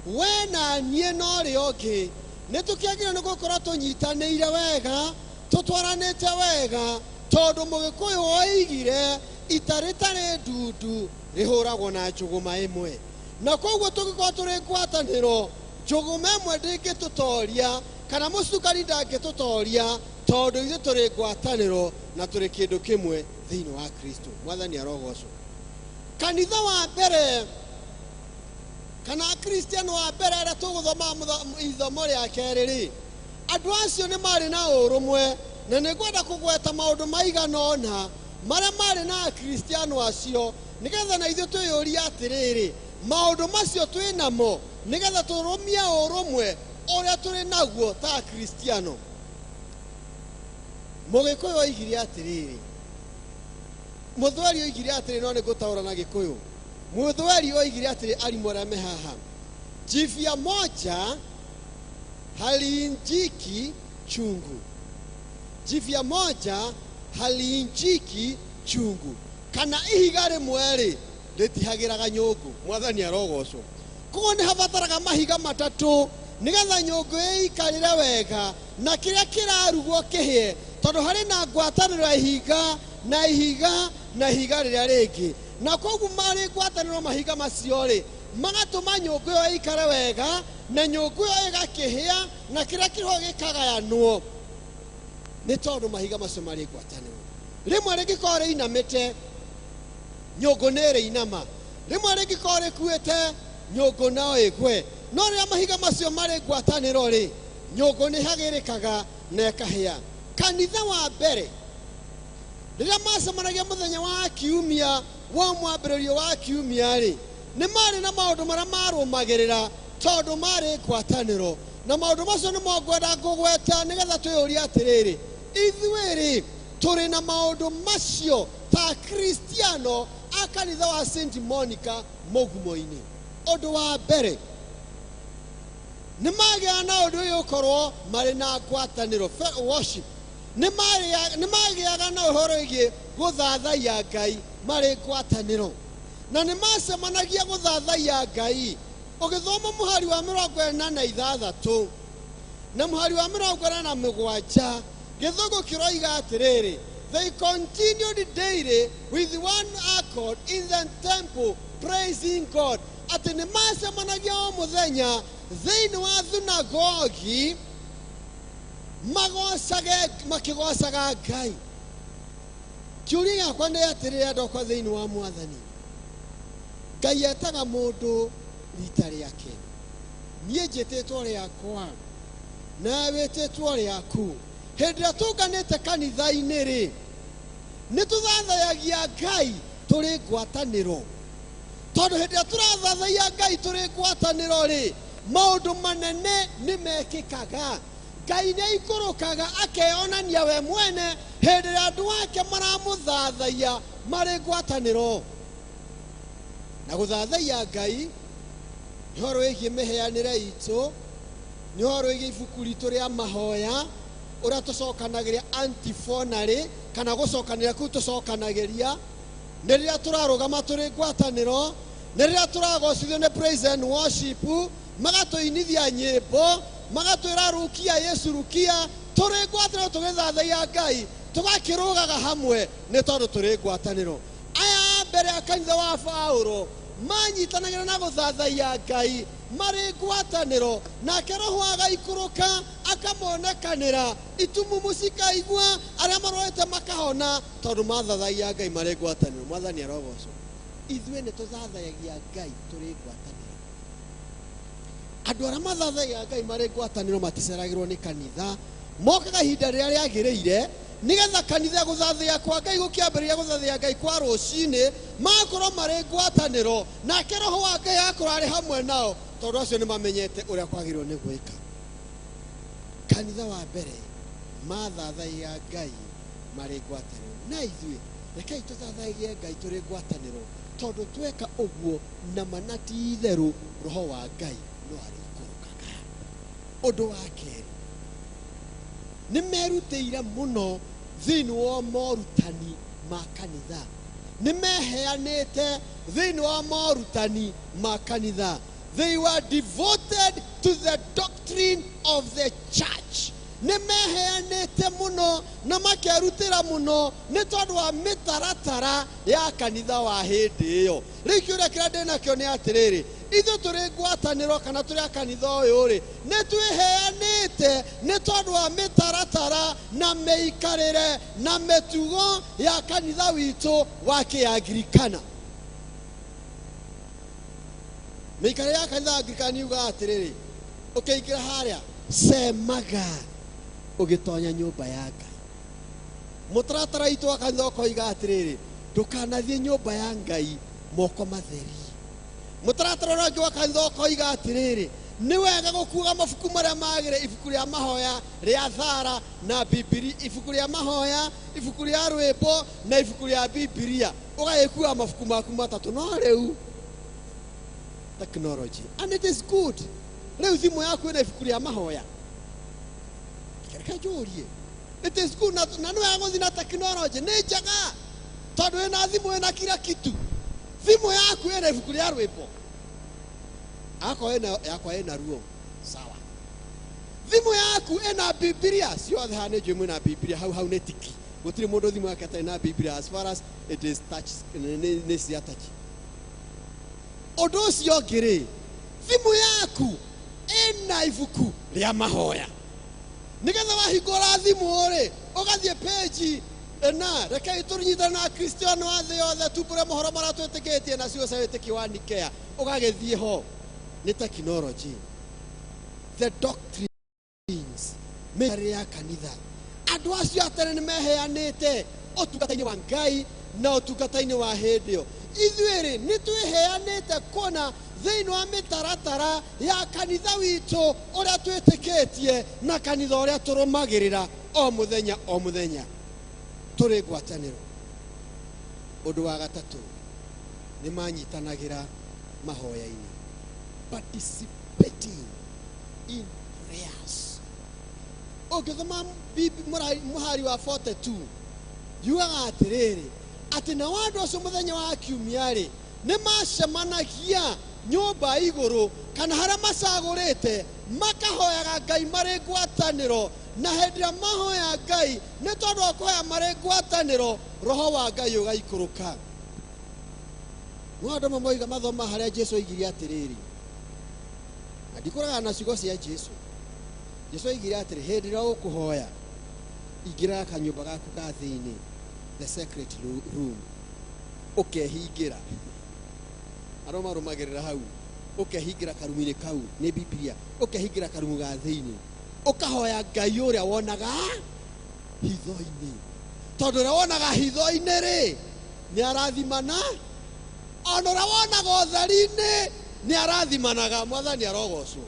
we na niĩ na ũrĩa ũngĩ nĩ tũkĩagĩrĩirwo nĩ gũkorwo tũnyitanĩire wega, tũtwaranĩte wega, tondũ Mũgĩkũyũ oigire ita rĩtarĩ ndundu rĩhũragwo na njũgũma ĩmwe. Na kwoguo tũngĩkorwo tũrĩ ngwatanĩro, njũgũma ĩmwe ndĩngĩtũtoria kana mũcukani ndangĩtũtoria, tondũ ithuĩ tũrĩ ngwatanĩro na tũrĩ kĩndũ kĩmwe thĩinĩ wa Kristo. Mwathani arogocwo. Kanitha wa mbere kana kristiano wa mbere arĩa tũgũthoma ithomo rĩa kerĩ-rĩ, andũ acio nĩ marĩ na ũrũmwe, na nĩ ngwenda kũgweta maũndũ maigana ũna marĩa marĩ na akristiano acio, nĩgetha na ithuĩ twĩyũrie atĩrĩrĩ, maũndũ macio twĩ namo nĩgetha tũrũmie ũrũmwe ũrĩa tũrĩ naguo ta akristiano. Mũgĩkũyũ oigire atĩrĩrĩ, Mũthweri oigire atĩrĩrĩ, no nĩ ngũtaũra na Gĩkũyũ. Mũthweri oigire atĩrĩ, arimũ arĩa me haha, jivya moja haliinjiki chungu, jivya moja haliinjiki chungu, kana ihiga rĩmwe-rĩ rĩtihagĩraga nyũngũ. Mwathani arogocwo. Koguo nĩ habataraga mahiga matatũ nĩgetha nyũngũ ĩikarĩre wega na kĩrĩa kĩrarugwo kĩhĩe, tondũ harĩ na ngwatanĩro ya ihiga na ihiga na ihiga rĩrĩa rĩngĩ. Na kwoguo marĩ ngwatanĩro mahiga macio-rĩ, magatũma nyũngũ ĩyo ĩikare wega na nyũngũ ĩyo ĩgakĩhĩa na kĩrĩa kĩrĩho gĩkagayanwo, nĩ tondũ mahiga macio marĩ ngwatanĩro. Rĩmwe rĩngĩkorwo rĩinamĩte, nyũngũ nĩ ĩrĩinama. Rĩmwe rĩngĩkorwo rĩkuĩte, nyũngũ no ĩgwe. No rĩrĩa mahiga macio marĩ ngwatanĩro-rĩ, nyũngũ nĩ hagĩrĩkaga na ĩkahĩa. Kanitha wa mbere rĩrĩa macemanagia mũthenya wa kiumia wa mwambĩrĩrio wa kiumia-rĩ, nĩ marĩ na maũndũ marĩa marũmagĩrĩra tondũ marĩ ngwatanĩro, na maũndũ macio nĩ mo ngwenda ngũgweta nĩgetha twĩyũrie atĩrĩrĩ, ithuĩ-rĩ tũrĩ na maũndũ macio ta Kristiano a kanitha wa St. Monica Mũgumo-inĩ. Ũndũ wa mbere, nĩ magĩa na ũndũ ũyũ ũkorwo marĩ na ngwatanĩro worship. Nĩ magĩaga na ũhoro wĩgiĩ gũthathaiya Ngai marĩ ngwatanĩro, na nĩ macemanagia gũthathaiya Ngai. Ũgĩthoma mũhari wa 46 na mũhari wa 47, Gĩthũngũ kĩroiga atĩrĩrĩ, they continued daily with one accord in the temple praising God. Atĩ nĩ macemanagia o mũthenya thĩinĩ wa thunagogi makĩgocaga Ngai. Kĩũria gĩakwa nĩ atĩrĩrĩ, andũ akwa thĩinĩ wa Mwathani, Ngai etaga mũndũ rita rĩake. Niĩ njĩtĩtwo rĩakwa, na wĩtĩtwo rĩaku. Hĩndĩ ĩrĩa tũnganĩte kanitha-inĩ rĩ, nĩ tũthathayagia Ngai tũrĩ ngwatanĩro. Tondũ hĩndĩ ĩrĩa tũrathathaiya Ngai tũrĩ ngwatanĩro rĩ, maũndũ manene nĩ mekĩkaga. Ngai nĩ aikũrũkaga akeonania we mwene hĩndĩ ĩrĩa andũ ake maramũthathaiya marĩ ngwatanĩro. Na gũthathaiya Ngai nĩ ũhoro wĩgiĩ mĩheanĩre itũ, nĩ ũhoro wĩgiĩ ibuku ritũ rĩa mahoya ũrĩa tũcokanagĩria antiphonary kana gũcokanĩria kũu tũcokanagĩria. Nĩ rĩrĩa tũrarũgama tũrĩ ngwatanĩro, nĩ rĩrĩa tũragocithio nĩ praise and worship, magatũinithia nyĩmbo, magatwĩra rukia Yesu rukia, tũrĩ ngwatanĩro tũgĩthathaiya Ngai, tũgakĩrũgaga hamwe nĩ tondũ tũrĩ ngwatanĩro. Aya mbere ya kanitha wa Paulo manyitanagĩra na gũthathaiya Ngai marĩ ngwatanĩro, nake Roho agaikũrũka akamonekanĩra, itumumu cikaigua, arĩa marũĩte makahona tondũ mathathaiya Ngai marĩ ngwatanĩro. Mwathani arogocwo. Ithuĩ nĩ tũthathayagia Ngai tũrĩ ngwatanĩro. Andũ arĩa mathathaiya Ngai marĩ ngwatanĩro maticeragĩrwo nĩ kanitha, mokaga ihinda rĩrĩa rĩagĩrĩire nigetha kanitha gũthathaiya kwa Ngai gũkĩambĩrĩria gũthathaiya Ngai kwa rũcinĩ, magakorwo marĩ ngwatanĩro, nake Roho wa Ngai agakorwo arĩ hamwe nao, tondũ acio nĩ mamenyete ũrĩa kwagĩrĩirwo nĩ gwĩka. Kanitha wa mbere mathathaiya Ngai marĩ ngwatanĩro. Na ithuĩ rekei tũthathaiye Ngai tũrĩ ngwatanĩro, tondũ tweka ũguo na manati itherũ Roho wa Ngai no arĩikũrũkaga. Ũndũ wa kerĩ, nĩ merutĩire mũno thĩinĩ wa morutani ma kanitha. Nĩ meheanĩte thĩinĩ wa morutani ma kanitha. They were devoted to the doctrine of the church. Nĩ meheanĩte mũno na makerutĩra mũno nĩ tondũ wa mĩtaratara ya kanitha wa hĩndĩ ĩyo. Rĩu kĩũria kĩrĩa ndĩnakĩo nĩ atĩrĩrĩ, ithuĩ tũrĩ ngwatanĩro kana tũrĩ a kanitha ũyũ rĩ, nĩ twĩheanĩte nĩ tondũ wa mĩtaratara na mĩikarĩre na mĩtugo ya kanitha witũ wa Kĩangirikana. Mĩikarĩre ya kanitha wa Angirikana yugaga atĩrĩrĩ, ũkĩingĩra harĩa cemaga ũgĩtonya nyũmba ya Ngai. Mũtaratara witũ wa kanitha ũkoiga atĩrĩrĩ, ndũkanathiĩ nyũmba ya Ngai moko matheri. Mũtaratara ũrĩa ũngĩ wa kanitha ũkoiga atĩrĩrĩ, nĩ wega gũkuuga mabuku marĩa magĩrĩire, ibuku rĩa mahoya rĩa thara na Bibilia, ibuku rĩa mahoya, ibuku rĩa rwĩmbo na ibuku rĩa Bibilia. Ũgagĩkuua mabuku maku matatũ. No rĩu technology, and it is good. Rĩu thimũ yaku ĩna ibuku rĩa mahoya. Reke njũrie, it is good. Na nĩ wega gũthiĩ na technology, nĩ njega tondũ ĩna thimũ ĩna kila kitu. Thimũ yaku ĩna ibuku rĩa rwĩmbo, yakwa ĩna ruo, sawa. Thimũ yaku ĩna Bibilia, ciothe haha nĩ njũĩ mwĩna Bibilia, hau nĩ tiki. Gũtirĩ mũndũ thimũ yake atarĩ na Bibilia as far as it is touch, nĩ cia touch. Ũndũ ũcio ũngĩ rĩ, thimũ yaku ĩna ibuku rĩa mahoya. Nĩgetha wahingũra thimũ rĩ, ũgathiĩ page na rekei tũnyitane na Kristiano a thĩ yothe tumbũre mohoro marĩa twĩtĩkĩtie nacio cia wĩtĩkio wa Nikea, ũgagĩthiĩ ho. Nĩ technology, the doctrines, mĩikarĩre ya kanitha. Andũ acio a tene nĩ meheanĩte ũtungata-inĩ wa Ngai na ũtungata-inĩ wa hĩndĩ ĩyo. Ithuĩ rĩ, nĩ twĩheanĩte kũna thĩinĩ wa mĩtaratara ya kanitha witũ ũrĩa twĩtĩkĩtie na kanitha ũrĩa tũrũmagĩrĩra o mũthenya o mũthenya. tũrĩ ngwatanĩro. Ũndũ wa gatatũ, nĩ manyitanagira mahoya-inĩ, participating in prayers. Ũngĩthoma mũhari wa 42 yugaga atĩrĩrĩ, atĩ na andũ acio mũthenya wa kiumia-rĩ nĩ macemanagia nyũmba igũrũ kana harĩa macagũrĩte makahoyaga Ngai marĩ ngwatanĩro, na hĩndĩ ĩrĩa mahoya Ngai nĩ tondũ wa kũhoya marĩ ngwatanĩro, roho wa Ngai ũgaikũrũka. No andũ mamoiga mathoma harĩa Jesũ oigire atĩrĩrĩ, na ndikũraga na ciugo cia Jesũ. Jesũ oigire atĩrĩ, hĩndĩ ĩrĩa ũkũhoya ingĩra kanyũmba gaku ga thĩinĩ, the secret room, ũkehingĩra. Andũ marũmagĩrĩra hau, ũkehingĩra karumu-inĩ kau, nĩ Biblia, ũkehingĩra karumu ga thĩinĩ, ũkahoya Ngai ũrĩa wonaga hitho-inĩ. Tondũ ũrĩa wonaga hitho-inĩ-rĩ nĩ arathimana, ona ũrĩa wonaga ũtheri-inĩ nĩ arathimanaga. Mwathani arogocwo.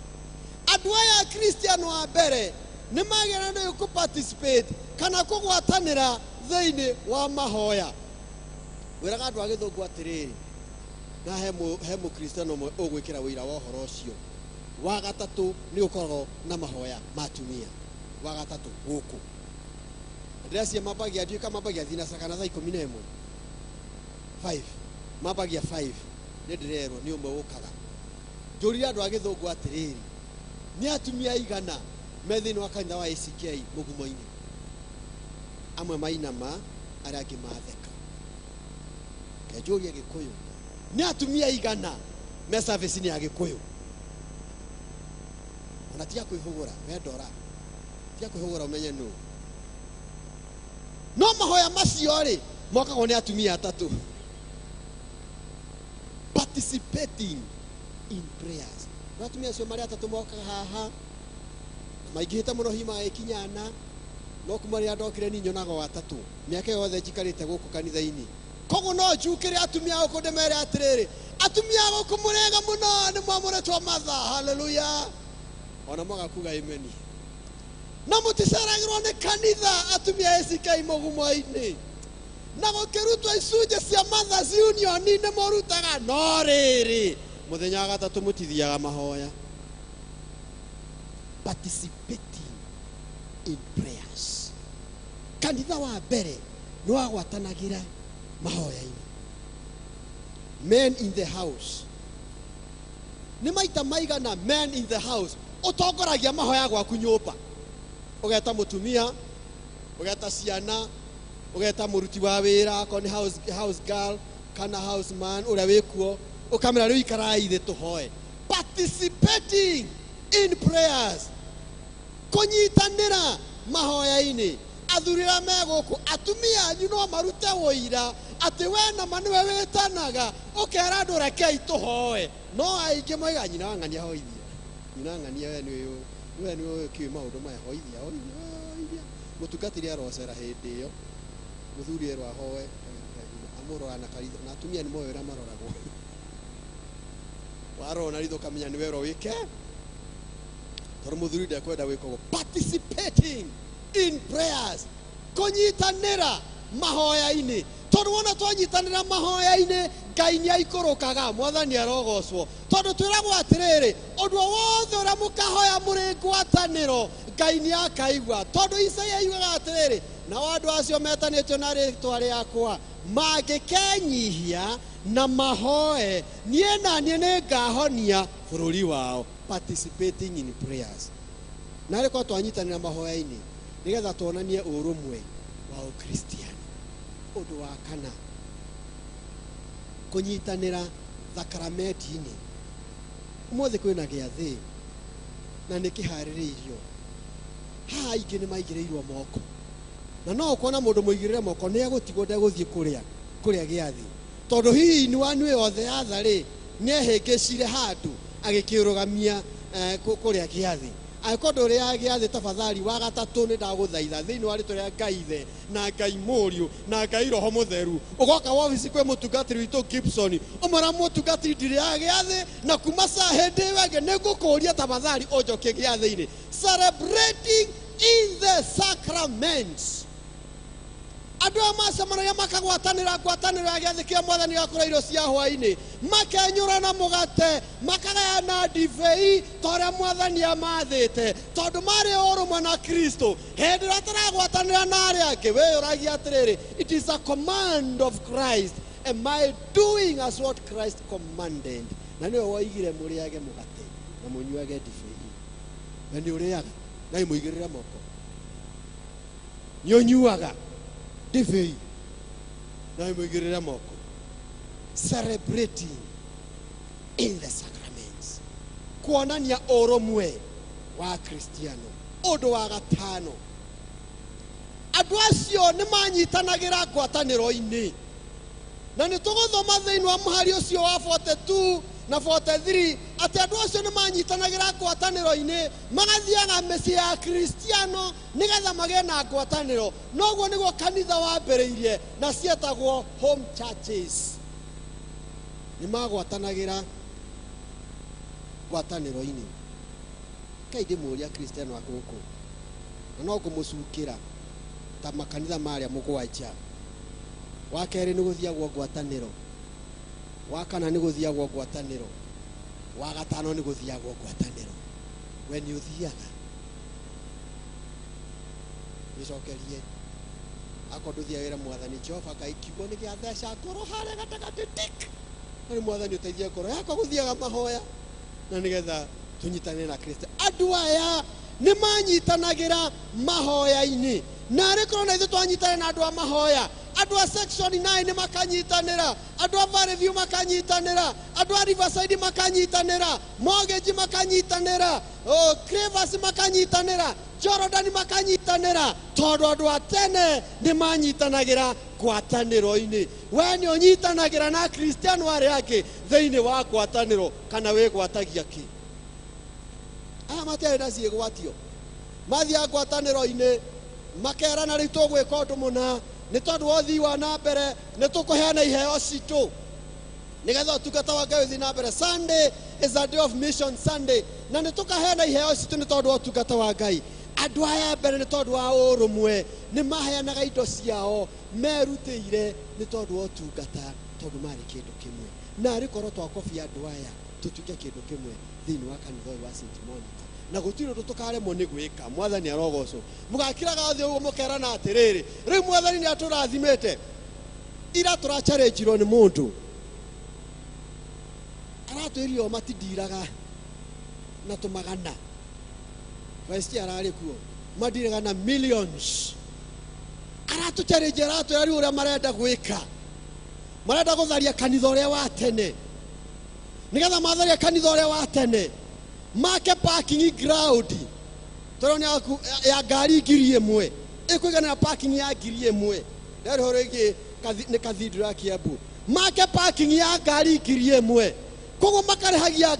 Andũ aya Kristiano wa mbere nĩ magĩrĩirwo nĩ participate kana kũgwatanĩra thĩinĩ wa mahoya. Wĩraga andũ a Gĩthũngũ atĩrĩrĩ, na he mũkristiano ũmwe ũgwĩkĩra wĩra wa ũhoro ũcio. Wa gatatũ nĩ ũkoragwo na mahoya ma atumia. Wa gatatũ gũkũ ndĩracia mambagia nduĩka mambagia thinacara kana thaa 11 5 mambagia 5 nĩ ndĩrerwo nĩ ũmwe ũkaga. Njũrire andũ a Gĩthũngũ atĩrĩrĩ, nĩ atumia igana me thĩinĩ wa kanitha wa ACK Mũgumo-inĩ? Amwe mainama, arĩa angĩ matheka. Kenjũria Gĩkũyũ, nĩ atumia igana me service-inĩ ya Gĩkũyũ? Ona tiga kwĩhũgũra, we ndora, tiga kwĩhũgũra ũmenye nũ. No mahoya macio-rĩ mokagwo nĩ atumia atatũ. Participating in prayers. Atumia acio marĩ atatũ mokaga haha, maingĩhĩte mũno hihi magĩkinyana, no kuma rĩrĩa ndokire niĩ nyonaga o atatũ mĩaka yothe njikarĩte gũkũ kanitha-inĩ. Koguo no njukĩre atumia gũkũ ndĩmere atĩrĩrĩ, atumia gũkũ mũrega mũno nĩ mwamũrĩtwo matha. Haleluya. Ona magakuga ameni. Na mũticeragĩrwo nĩ kanitha atumia ACK Mũgumo-inĩ, na gũkĩrutwo icunjĩ cia Mothers Union nĩ mũrutaga. No rĩrĩ mũthenya wa gatatũ mũtithiaga mahoya. Participating in prayers. Kanitha wa mbere nĩ wagwatanagĩra mahoya-inĩ. Men in the house. Nĩ maita maigana men in the house ũtongoragia mahoya gwaku nyũmba? Ũgeta mũtumia, ũgeta ciana, ũgeta mũruti wa wĩra, akorwo nĩ house girl kana house man ũrĩa wĩkuo, ũkamera rĩu ikarai thĩ tũhoe. Participating in prayers. Kũnyitanĩra mahoya-inĩ. Athurĩra me gũkũ, atumia anyu no marute ũira atĩ we na ma nĩwe wĩtanaga ũkera andũ rekei tũhoe. No aingĩ moiga nyina wa ng'ania hoithia, nyina wa ng'ania we nĩwe kĩũĩ maũndũ maya, hoithia hoithia. Mũtungatĩri arocera hĩndĩ ĩyo, mũthuri erwo ahoe, amũrora na karitho, na atumia nĩ moĩ ũrĩa maroragwo. Warora na ritho kamenya nĩ wero wĩke, tondũ mũthuri ndekwenda gwĩkagwo. Participating in prayers. Kũnyitanĩra mahoya-inĩ. Tondũ wona twanyitanĩra mahoya-inĩ Ngai nĩ aikũrũkaga. Mwathani arogocwo. Tondũ twĩragwo atĩrĩrĩ, ũndũ wothe ũrĩa mũkahoya mũrĩ ngwatanĩro Ngai nĩ akaigua. Tondũ Isaia yugaga atĩrĩrĩ, nao andũ acio metanĩtio na rĩĩtwa rĩakwa mangĩkenyihia na mahoe, niĩ na niĩ nĩ ngahonia bũrũri wao. Participating in prayers. Na rĩko twanyitanĩra mahoya-inĩ nĩgetha tuonanie ũrũmwe wa ũkristiano. Ũndũ wa kana, kũnyitanĩra thakramenti-inĩ. Ũmũthĩ kwĩna gĩathĩ na nĩ kĩharĩrĩirio. Haha aingĩ nĩ maigĩrĩirwo moko, na no ũkona mũndũ mũigĩrĩre moko nĩ egũtigwo ndegũthiĩ kũrĩa gĩathĩ. Tondũ hihi nĩ wanyue yothe yatha-rĩ nĩ ehĩngĩcire handũ agĩkĩrũgamia kũrĩa gĩathĩ. Angĩkorwo ndũrĩ gĩathĩ, tafadhali wa gatatũ nĩ ndagũthaitha thĩinĩ wa rĩtwa rĩa Ngai Ithe na Ngai Mũriũ na Ngai Roho Mũtheru, ũgoka wabici kwĩ mũtungatĩri witũ Gibson, ũmara mũtungatĩri ndirĩ gĩathĩ, na kuma saa hĩndĩ ĩyo ĩngĩ nĩ ngũkũria tafadhali ũnjokie gĩathĩ-inĩ. Celebrating in the sacraments. andå a macemanagia makagwatanä ngwatanä ya gä athä kä a mwathani gakå irio cia hwainä makenyå ra na må gate makagayana ndibei ta å rä a mwathani amathä te tondå marä å rå mwe na Kristo hä ndä ä rä a tåragwatanä ra na arä angä wä å ragia atä rä rä it is a command of Christ. Am I doing as what Christ commanded? Na nä o waigire må rä age må gate na må nyuage ndibei na nä å rä aga na må igä rä re moko nä å nyuaga ndibei na må igä rä re moko celebrating in the sacraments kuonania ũrũmwe wa Kristiano. Ũndũ wa gatano, andũ acio nĩ manyitanagĩra ngwatanĩro-inĩ na nĩ tũgũthoma thĩinĩ wa mũhari ũcio wa 42 na 43 atĩ andũ acio nĩ manyitanagĩra ngwatanĩro-inĩ magathiaga mĩciĩ ya Kristiano nĩgetha magĩe na ngwatanĩro. Noguo nĩguo kanitha wambĩrĩirie na cietagwo home churches. Nĩ magwatanagĩra ngwatanĩro-inĩ. Kai ndĩmũria Kristiano wa gũkũ na no ngũmũcukĩra ta makanitha marĩa mũgwanja. Wa kerĩ nĩ gũthiagwo ngwatanĩro, wa kana nĩ gũthiagwo ngwatanĩro, wa gatano nĩ gũthiagwo ngwatanĩro. We nĩ ũthiaga gĩcokerie akorwo ndũthiagĩra mwathani Jehova Ngai kiugo nĩ gĩatheca ngoro harĩa gatagatĩ tik nĩ mwathani ũteithie ngoro yakwa gũthiaga mahoya na nĩgetha tunyitane na Kristo. Andũ aya nĩ manyitanagĩra mahoya-inĩ na arĩ korwo na ithuĩ twanyitana na andũ a mahoya, andũ a section 9 nĩ makanyitanĩra, andũ a Valley View makanyitanĩra, andũ a Riverside makanyitanĩra, Mortgage makanyitanĩra, Crevas makanyitanĩra, Jordan makanyitanĩra, tondũ andũ a tene nĩ manyitanagĩra ngwatanĩro-inĩ. We nĩ ũnyitanagĩra na Kristiano arĩa angĩ thĩinĩ wa ngwatanĩro kana wĩgwatagia kĩ? Aya matiarĩ na ciĩgwatio mathiaga ngwatanĩro-inĩ makerana rĩu tũgwĩka ũndũ mũna nĩ tondũ wa ũthii wa na mbere nĩ tũkũheana iheo citũ nĩgetha ũtungata wa Ngai ũthiĩ na mbere. Sunday is a day of mission Sunday na nĩ tũkaheana iheo citũ nĩ tondũ wa ũtungata wa Ngai. Andũ aya mbere nĩ tondũ wa ũrũmwe nĩ maheanaga indo ciao merutĩire nĩ tondũ wa ũtungata tondũ marĩ kĩndũ kĩmwe. Na rĩkorwo twakobia andũ aya tũtuĩke kĩndũ kĩmwe thĩinĩ wa kanitha ũyũ wa St. Monica na gũtirĩ ũndũ tũkaremwo nĩ gwĩka. Mwathani arogocwo. Mũgakĩraga thĩ ũguo mũkerana atĩrĩrĩ rĩu mwathani nĩ atũrathimĩte. Ira tũrachallenge-irwo nĩ mũndũ aratwĩrire o matindiraga na tũmagana Vice ararĩ kuo mandiraga na millions. Aratũchallenge aratwĩra rĩu ũrĩa marenda gwĩka, marenda gũtharia kanitha ũrĩa wa tene nĩgetha matharia kanitha ũrĩa wa tene make parking ground tũrona ya ngari 1,000 ĩkũiganĩra parking ya 1,000 rĩrĩ ho rĩngĩ nĩ cathedral ya Kiambu make parking ya ngari 1,000 koguo makarĩhagia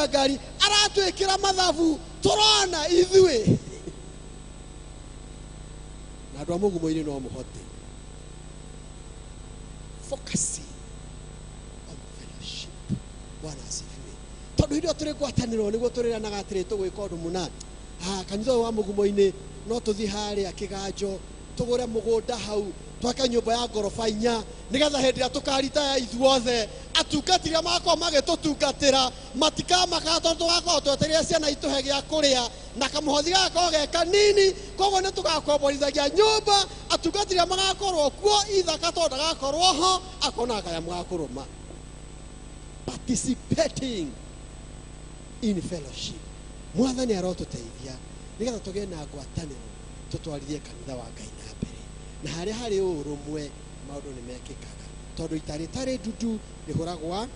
ngari aratwĩkĩra mathabu tũrona ithuĩ na andũ a mũgumo-inĩ no mũhote focusing on fellowship. Bwana asifiwe. Tondũ hĩndĩ ĩyo tũrĩ ngwatanĩro nĩguo tũrĩranaga atĩrĩ tũgwĩka ũndũ mũna. Kanitha ũyũ wa mũgumo-inĩ no tũthiĩ harĩa Kĩganjo tũgũre mũgũnda hau twake nyũmba ya ngoroba 4 nĩgetha hĩndĩ ĩrĩa tũkaritaya ithuothe atungati arĩa magakorwo magĩtũtungatĩra matikamaka tondũ tũgakorwo twetereire ciana itũhe gĩa kũrĩa na kamũhothi gagakorwo ge kanini. Koguo nĩ tũgakomborithagia nyũmba atungati arĩa magakorwo kuo ithaka tondũ ndagakorwo ho akona kanyamũ ga kũrũma. Participating in fellowship. Mwathani arotũteithia nĩgetha tũgĩe na ngwatanĩro tũtwarithie kanitha wa Ngai na mbere na harĩa harĩ ũrũmwe maũndũ nĩ mekĩkaga tondũ itarĩ ndutu rĩhũragwa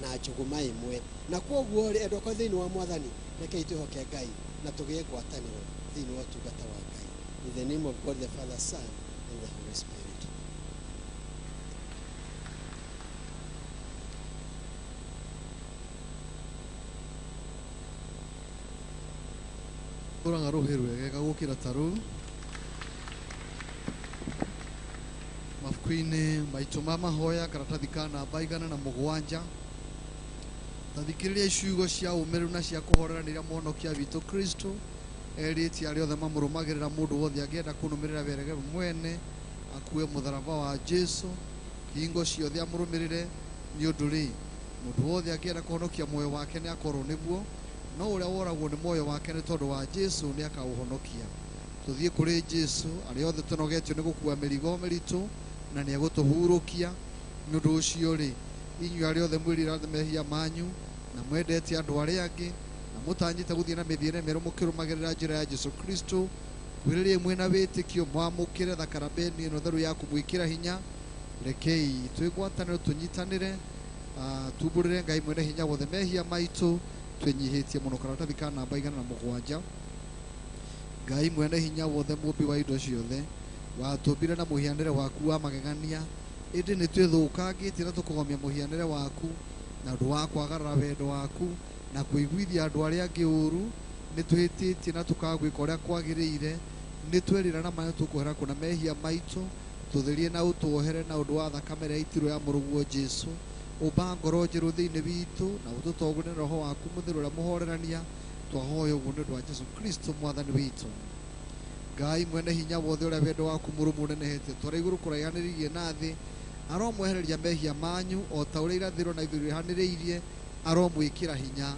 na njũgũma ĩmwe. Na kwoguo endwa kwa thĩinĩ wa Mwathani rekei twĩhoke Ngai na tũgĩe ngwatanĩro thĩinĩ wa ũtungata wa Ngai. In the name of God the Father, Son and the Holy Spirit. Tũraga rũhĩ rwegega gũkĩra ta rũu mabuku-inĩ maitũ ma mahoya karatathi ka namba 107 tathikĩrĩria ciugo cia ũmĩrĩru na cia kũhoreranĩria mũhonokia witũ Kristo erĩtie arĩa othe mamũrũmagĩrĩra mũndũ wothe angĩenda kũnũmĩrĩra werege mwene akue mũtharaba wa Jesu hingo ciothe amũrũmĩrĩre nĩ ũndũ rĩ mũndũ wothe angĩenda kũhonokia muoyo wake nĩ akorwo nĩguo no ũrĩa woragwo nĩ muoyo wake nĩ tondũ wa Jesu nĩ akaũhonokia. Tũthiĩ kũrĩ Jesu arĩa othe tũnogetio nĩ gũkua mĩrigo mĩritũ na nĩ egũtũhurũkia. Nĩ ũndũ ũcio rĩ inyuĩ arĩa othe mwĩrira mehia manyu na mwendete andũ arĩa angĩ na mũtanyĩte gũthiĩ na mĩthiĩre mĩerũ mũkĩrũmagĩrĩra njĩra ya Jesu Kristo kwĩrĩrie mwĩna wĩtĩkio mwamũkĩre thakarabeni ĩno theru ya kũmwĩkĩra hinya. Rekei twĩgwatanĩre tũnyitanĩre tumbũrĩre Ngai mwene hinya wothe mehia maitũ twenyihĩtie mũno. Karatathi ka namba 107. Ngai mwene hinya wothe mũmbi wa indo ciothe watũmbire na mũhianĩre waku wa magegania ĩndĩ nĩ twĩthũkangĩtie na tũkũgomia mũhianĩre waku na ũndũ wa kwagarara wendo waku na kũiguithia andũ arĩa angĩ ũũru nĩ twĩhĩtĩtie na tũkagwĩka ũrĩa kwagĩrĩire. Nĩ twerĩra na maya tũkũhera kuna mehia maitũ tũtherie na ũtuohere na ũndũ wa thakame ĩrĩa itirwo ya mũrũguo Jesu. Ũmba ngoro njerũ thĩinĩ witũ na ũtũtongorie roho waku mũtheru ũrĩa mũhorerania. Twahoya ũguo nĩ ũndũ wa Jesu Kristo mwathani witũ. Ngai mwene hinya wothe ũrĩa wendo waku mũrũmu ũnenehete twarĩ igũrũ kũraihanĩrĩirie na thĩ aromwehereria mehia manyu o ta ũrĩa irathĩro na ithũĩro ihanĩrĩirie aromwĩkĩra hinya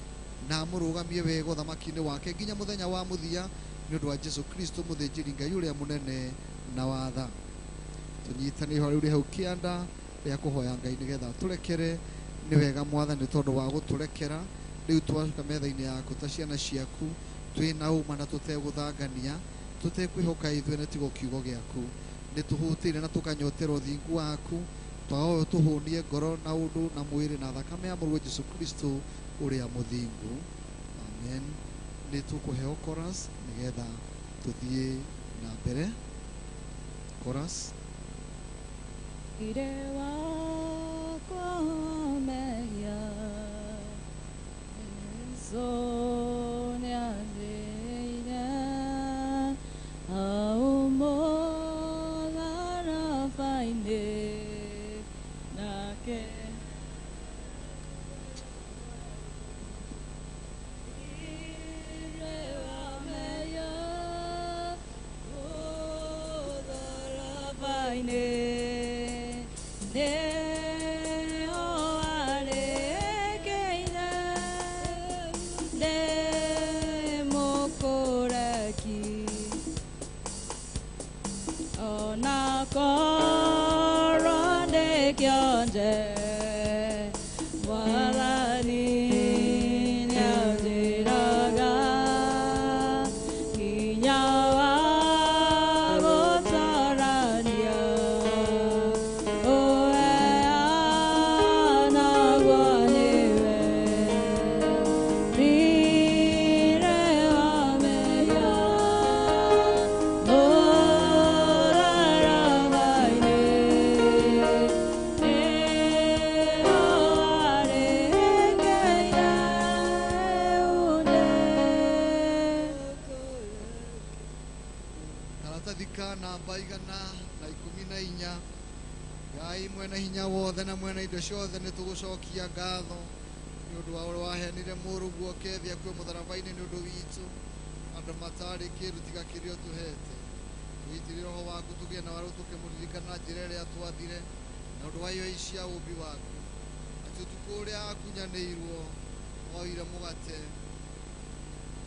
na mũrũgamie wega ũthamaki-inĩ wake nginya mũthenya wa mũthia nĩ ũndũ wa Jesu Kristo mũthĩnjĩri Ngai ũrĩa mũnene na watha. Tũnyitanĩre ihoya rĩu rĩ hau kĩanda rĩa kũhoya Ngai nĩgetha tũrekere. Nĩ wega mwathani tondũ wa gũtũrekera rĩu twacoka metha-inĩ yaku ta ciana ciaku twĩna ũma na tũtegũthangania tũtekwĩhoka ithuĩ nĩ tiga kiugo gĩaku. Nĩ tũhũtĩire na tũkanyotera ũthingu waku twahoya tũhũnie ngoro na ũndũ na mwĩrĩ na thakame ya mũrũguo Jesu Kristo ũrĩa mũthingu. Amen. Nĩ tũkũheo chorus nĩgetha tũthiĩ na mbere. Chorus. Ire wako mehia Sonia Deina Aumola Rafaine Nake Ire Wamea Ola Rafaine ciothe nĩ tũgũcokia ngatho nĩ ũndũ wa ũrĩa waheanire mũrũguo kethi akue mũtharaba-inĩ nĩ ũndũ witũ andũ matarĩ kĩndũ tiga kĩrĩa ũtũhete. Tũgĩitĩrĩre roho waku tũgĩe na warũ tũkĩmũririkana na njĩra ĩrĩa twathire na ũndũ wa ihoi cia ũmbi waku. Atĩ ũtukũ ũrĩa akunyanĩirwo oire mũgate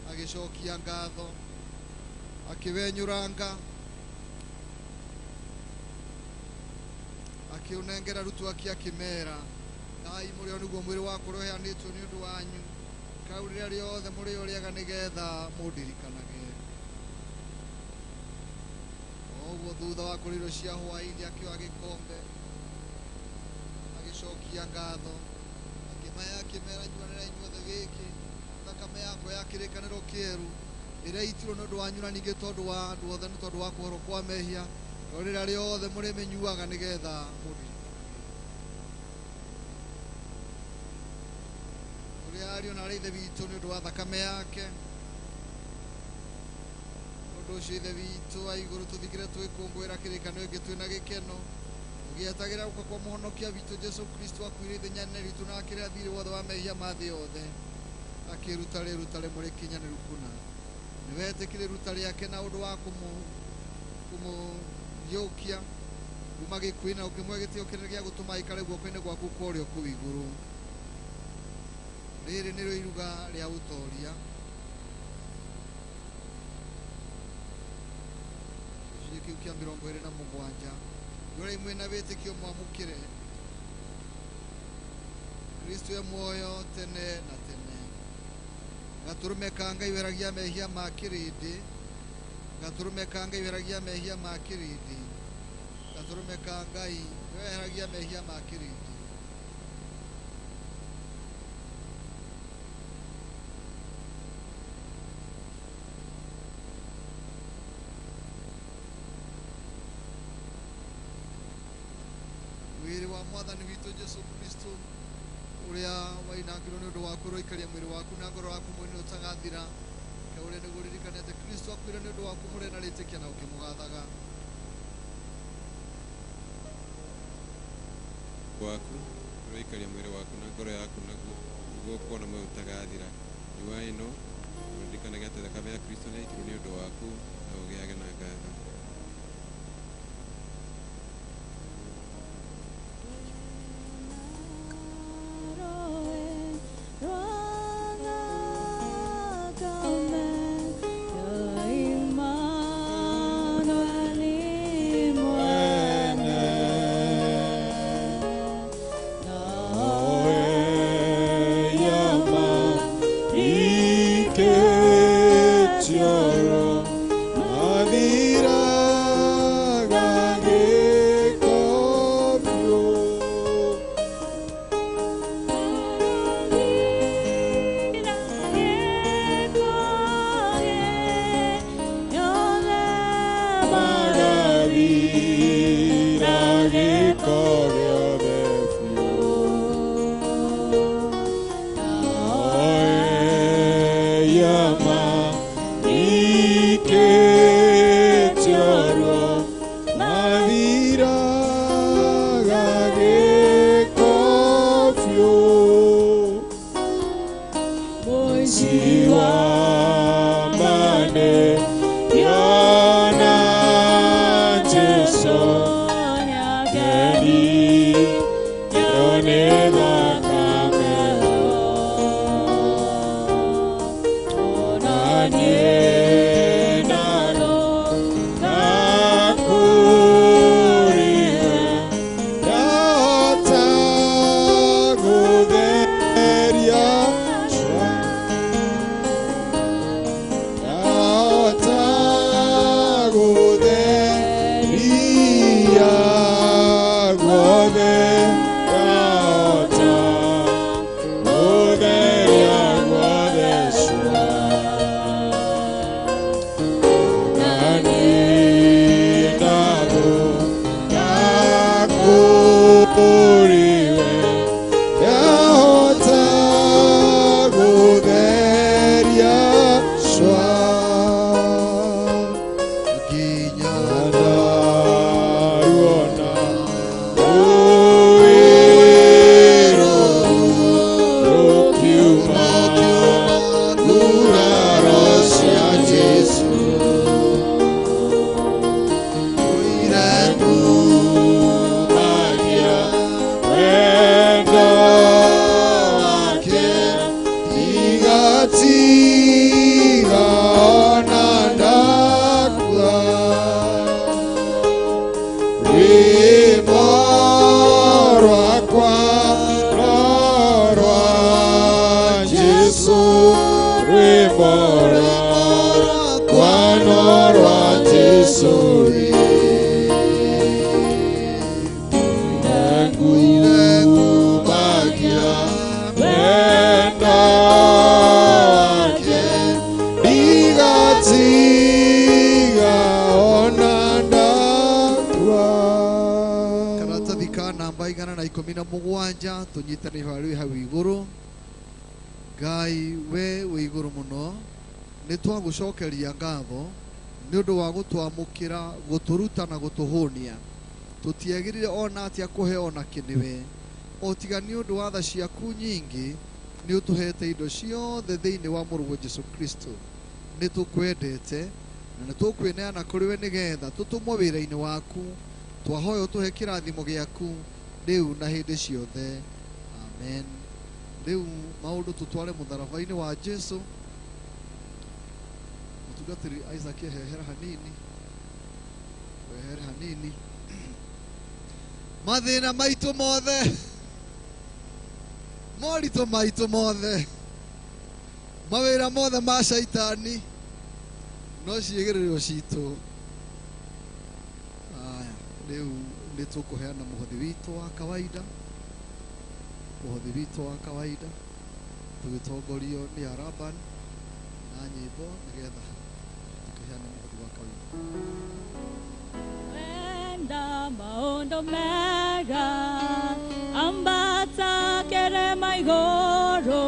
agĩcokia ngatho akĩwenyũranga akĩũnengera arutwo ake akĩmera Ngai mũrĩo nĩguo mwĩrĩ wakwa ũrĩa ũheanĩtwo nĩ ũndũ wanyu kau rĩrĩa rĩothe mũrĩ ũrĩaga nĩgetha mũndirikanage. Ũguo thutha wa kũrĩa irio cia hwaĩ-inĩ akĩoya gĩkombe agĩcokia ngatho akĩmaya akĩmera nyuanĩra inyuothe gĩkĩ thakame yakwa ya kĩrĩkanĩro kĩerũ ĩrĩa itirwo nĩ ũndũ wanyu na ningĩ tondũ wa andũ othe nĩ tondũ wa kũhorwo kwa mehia rĩrĩa rĩothe mũrĩmĩnyuaga nĩgetha ũrĩa ariũ na arĩa ithe witũ nĩ ũndũ wa thakame yake. Ũndũ ũcio ithe witũ wa igũrũ tũthikĩre twĩkũngũĩra kĩrĩkanĩro gĩkĩ twĩna gĩkeno tũgĩetagĩra gũka kwa mũhonokia witũ Jesu Kristo akuire ithenya inene ritũ na akĩrĩa thirĩ wothe wa mehia ma thĩ yothe akĩruta rĩruta rĩmwe rĩkinyanĩru kũna niwetikire ruta riake na undu wa kumuyukia kuma gikuini na ukimwe gitio kinene gia gutuma ikare guoko-ini gwaku kurio kuu iguru. Riri niro iruga ria utoria kiu kia 27 yore imwe na witikio mwamukire Kristo ye muoyo tene na tene. Gaturume kanga iweragia mehia ma kirindi, gaturume kanga iweragia mehia ma kirindi, gaturume kanga iweragia mehia ma kirindi. Mwiri wa Mwathani witu Jesu Kristo uria wainangirwo ni undu waku roikaria mwiri waku na ngoro waku mwini utagathira ke uria ni guririkanete Kristo akwire ni undu waku muri na ritikia na ukimugathaga waku roikaria mwiri waku na ngoro yaku naguo kuona mwe utagathira nyua ino uririkanaga ati thakame ya Kristo ni yaikirwo ni undu waku na ugiage na ngatho. tunyitane hali hau iguru. Ngai we wi iguru muno ni twagucokeria ngatho ni undu wa gutwamukira guturuta na gutuhunia tutiagirire ona atia kuhe ona kiniwe o tiga ni undu wa tha ciaku nyingi ni utuhete indo ciothe thiini wa murugo Jesu Kristo nĩ tũkwendete na nĩ tũkwĩneana kũrĩ we nĩgetha tũtũmwo wĩra-inĩ waku, twahoya ũtũhe kĩrathimo gĩaku rĩu na hĩndĩ ciothe, amen. Rĩu maũndũ tũtware mũtharaba-inĩ wa Jesũ. Mũtungatĩri Isaac ehehera hanini, wehere hanini. Mathĩna maitũ mothe, moritũ maitũ mothe, mawĩra mothe ma caitani no ciĩgĩrĩrĩro citũ. Aya, rĩu nĩ tũkũheana mũhothi witũ wa kawaida, mũhothi witũ wa kawaida tũgĩtongorio nĩ Araban na nyĩmbo nĩgetha tũkĩheana mũhothi wa kawaida. Wenda maũndũ mega ambata kĩrĩma igũrũ,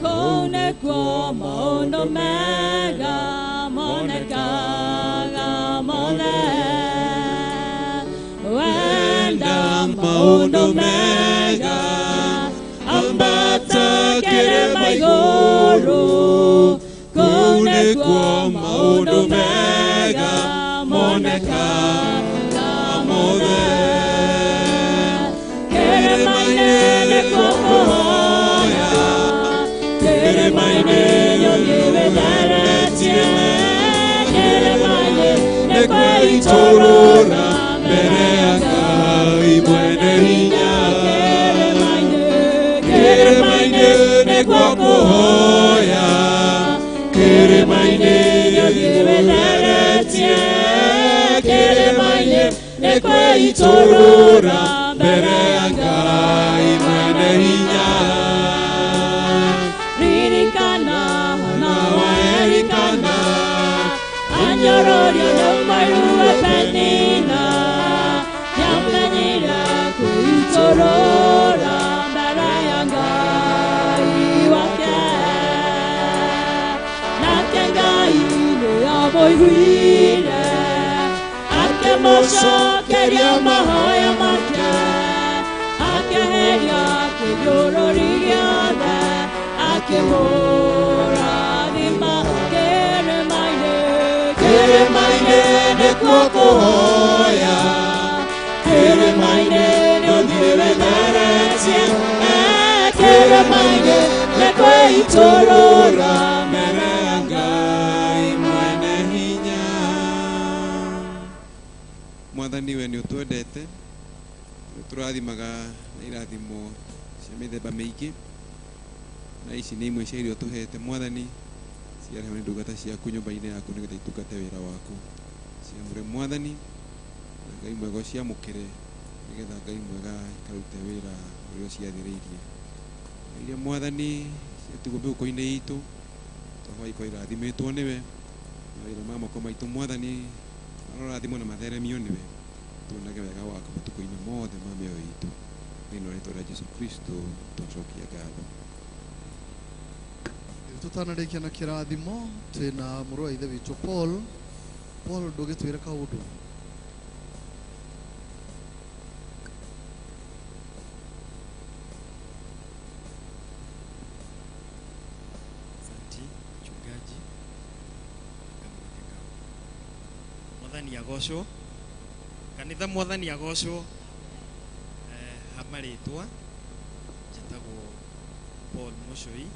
kũu nĩkuo maũndũ mega monekaga mothe. Wenda maũndũ mega ambata kĩrĩma igũrũ, kũu nĩkuo maũndũ mega monekaga mothe. Kĩrĩma-inĩ nĩkuo kũhoya, kĩrĩma-inĩ nyũngĩ wĩtheretie, kĩrĩma-inĩ nĩkuo itũrũra mbere ya Ngai mwene hinya. Kĩrĩma-inĩ nĩkuo kũhoya, kĩrĩma-inĩ nyũngĩ wĩtheretie, kĩrĩma-inĩ nĩkuo itũrũra mbere ya Ngai mwene hinya. Ririkana na waririkana, anyororio nĩ mairuwe penina, nyamenyire kwĩitũrũra mbere ya Ngai wake. Nake Ngai nĩ amũiguire, akĩmũcokeria mahoya make, akĩeheria kĩnyũrũri gĩothe, akĩmũrathima. Kĩrĩma-inĩ, kĩrĩma-inĩ nĩkuo kũhoya, kĩrĩma-inĩ nyũngĩ wĩtheretie, kĩrĩma-inĩ nĩkuo itũrũra mbere ya Ngai mwene hinya. Mwathani we nĩ ũtwendete, nĩ tũrathimaga na irathimo cia mĩthemba mĩingĩ, na ici nĩ imwe cia irio tũhete Mwathani, ciarehwo nĩ ndungata ciaku nyũmba-inĩ yaku nĩgetha itungate wĩra waku. Ciamũre Mwathani, na Ngai mwega ũciamũkĩre nĩgetha Ngai mwega ikarute wĩra ũrĩa ũciathĩrĩirie. Iria Mwathani ciatigwo mĩhuko-inĩ itũ, twahoya ikorwo irathimĩtwo nĩwe, na wĩra ma moko maitũ Mwathani marorathimwo na matheremio nĩwe, tuonage wega waku matukũ-inĩ mothe ma mĩoyo itũ. Thĩinĩ wa rĩĩtwa rĩa Jesũ Kristo tũcokia ngatho. Tũtanarĩkia na kĩrathimo, twĩna mũrũ wa ithe witũ Paul. Paul, ndũgĩtwĩre kaũndũ. Asante mchungaji. Mwathani agocwo, kanitha Mwathani agocwo. Hamarĩtwa njĩtagwo Paul Mũcũi,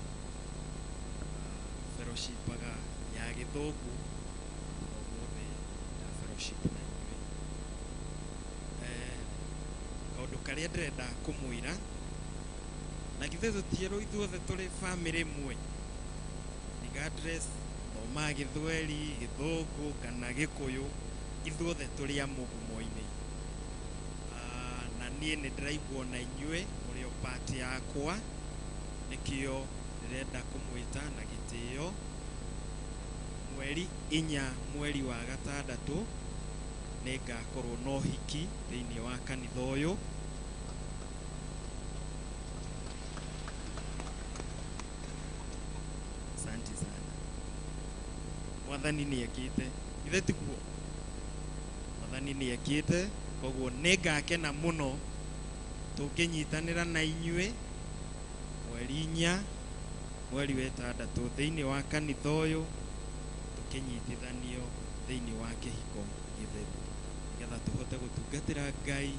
fellowshipaga ya Gĩthũngũ, ũmũthĩ na fellowship na inyuĩ. Kaũndũ karĩa ndĩrenda kũmwĩra, na githĩ tũtiĩrwo ithuothe tũrĩ bamĩrĩ ĩmwe, regardless thoma Gĩthweri, Gĩthũngũ kana Gĩkũyũ, ithuothe tũrĩ a mũgumo-inĩ. Na niĩ nĩ ndĩraiguo na inyuĩ mũrĩ o part yakwa, nĩkĩo ndĩrenda kũmwĩta na gĩtĩo. Mweri 4 mweri wa gatandatũ nĩ ngakorwo na ũhiki thĩinĩ wa kanitha ũyũ. Asante sana. Mwathani nĩ ekĩte, ithe tiguo? Mwathani nĩ ekĩte, koguo nĩ ngakena mũno tũngĩnyitanĩra na inyuĩ mweri 4 mweri wa 6 thĩinĩ wa kanitha ũyũ kinyitithanio thiini wa kihiko githeru getha tuhote gutungatira Ngai,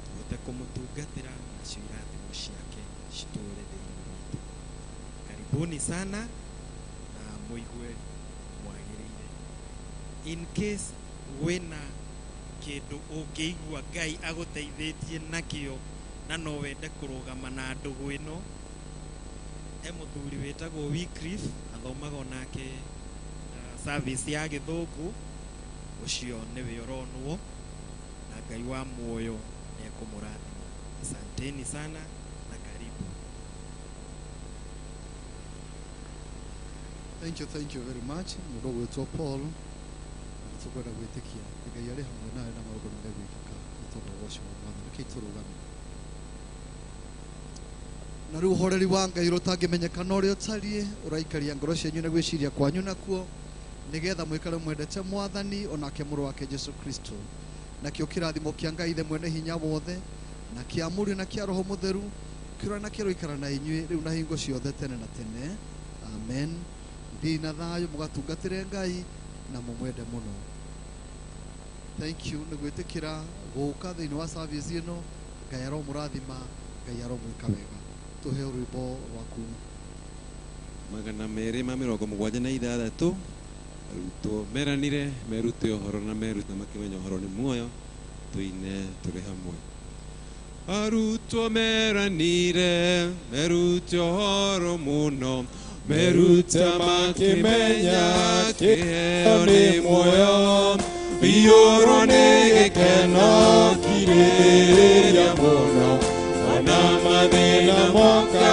tuhote kumutungatira na irathimo ciake citure thiini witu. Karibuni sana na muigue mwagiriire. In case wena kindu ungiigua Ngai aguteithĩtie nakio na no wende kurugama na ndugu ino, muthuri wetagwo Wycliffe athomaga onake service ya githungu, ucio niwe uronwo na Ngai wa muoyo nikumurathima. Asanteni sana na karibu. Thank you very much. Mundu wetwo Paul tukwenda gwitikia Ngai ari hamwe nawe na maundu mega gwikika tondu wocio mwana kiturugama na riu horeri wa Ngai rutangimenyekana uria utarie uraikaria ngoro cianyu na gwiciria kwanyu nakuo nigetha mwikare mwendete Mwathani onake muru wake Jesu Kristo, na kio kirathimo kia Ngai the mwene hinya wothe na kia muri na kia Roho Mutheru kira na kiro ikara na inyui riu na hingo ciothe tene na tene. Amen. Ndi na thayo mugatungatire Ngai na mumwende muno. Thank you ni gwitikira guka thiini wa service ino. Ngai aro murathima, Ngai aro mwika wega. Tuhe rwimbo rwaku. 276 arutwo meranire merute uhoro na merute makimenya uhoro ni muoyo tuine turi hamwe. Arutwo meranire merute uhoro muno meruta makimenya kiheo ni muoyo iyoro ni gikeno kirĩrĩria muno ona mathĩna moka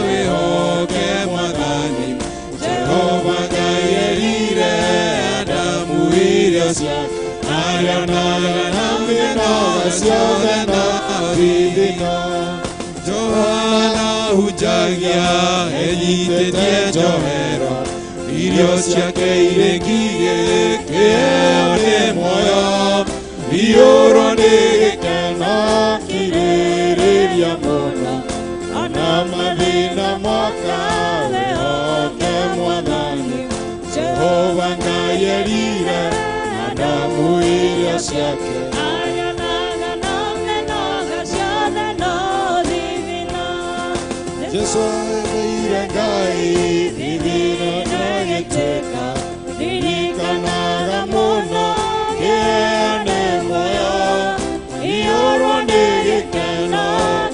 wĩhoke Mwathani. Jehova Ngai erire Adamu irio ciake arĩonaga na mĩnoga ciothe na thithino. Johana hunjagia enyitĩtie njohero irio ciake irĩ ngigĩ kĩheo nĩ muoyo iyũrũ nĩ gĩkeno kirĩrĩria mũno ona mathĩna moka wĩhoke Mwathani. Jehova Ngai erire Adamu irio ciake arĩonaga na mĩnoga ciothe no thithino. Jesu athĩire Ngai thithino ndagĩtuĩka ririkanaga mũno kĩheo nĩ muoyo iyũrũ nĩ gĩkeno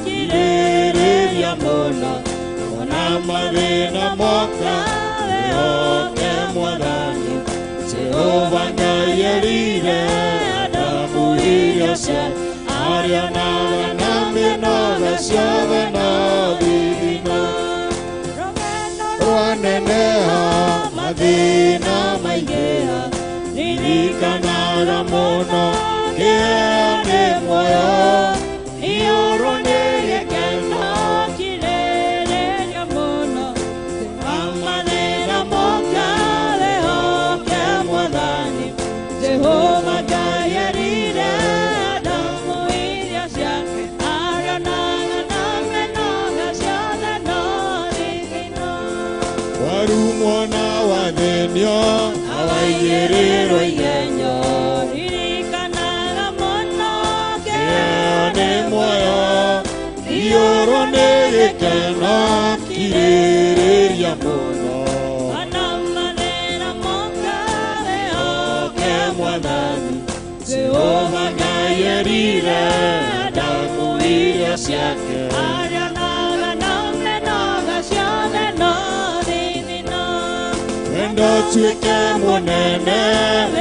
kirĩrĩria mũno ona mathĩna moka wĩhoke Mwathani. Jehova Ngai erire Adamu irio ciake arĩonaga na mĩnoga ciothe no thithino. Rwaneneha mathĩna maingĩha ririkanaga mũno kĩheo nĩ muoyo iyũrũ nĩ gĩkeno kirĩrĩria mũno amathĩna moka wĩhoke Mwathani. Jehova Ngai erire Adamu irio ciake arĩonaga na mĩnoga ciothe no thithino. Warumwo na wathĩnio na waigĩrĩrwo igenyo ririkanaga mũno kĩheo nĩ muoyo iyũrũ nĩ gĩkeno kirĩrĩria mũno ona mathĩna moka wĩhoke Mwathani. Jehova Ngai erire Adamu irio ciake arĩonaga na mĩnoga ciothe no thithino. Wendo tuĩke mũnene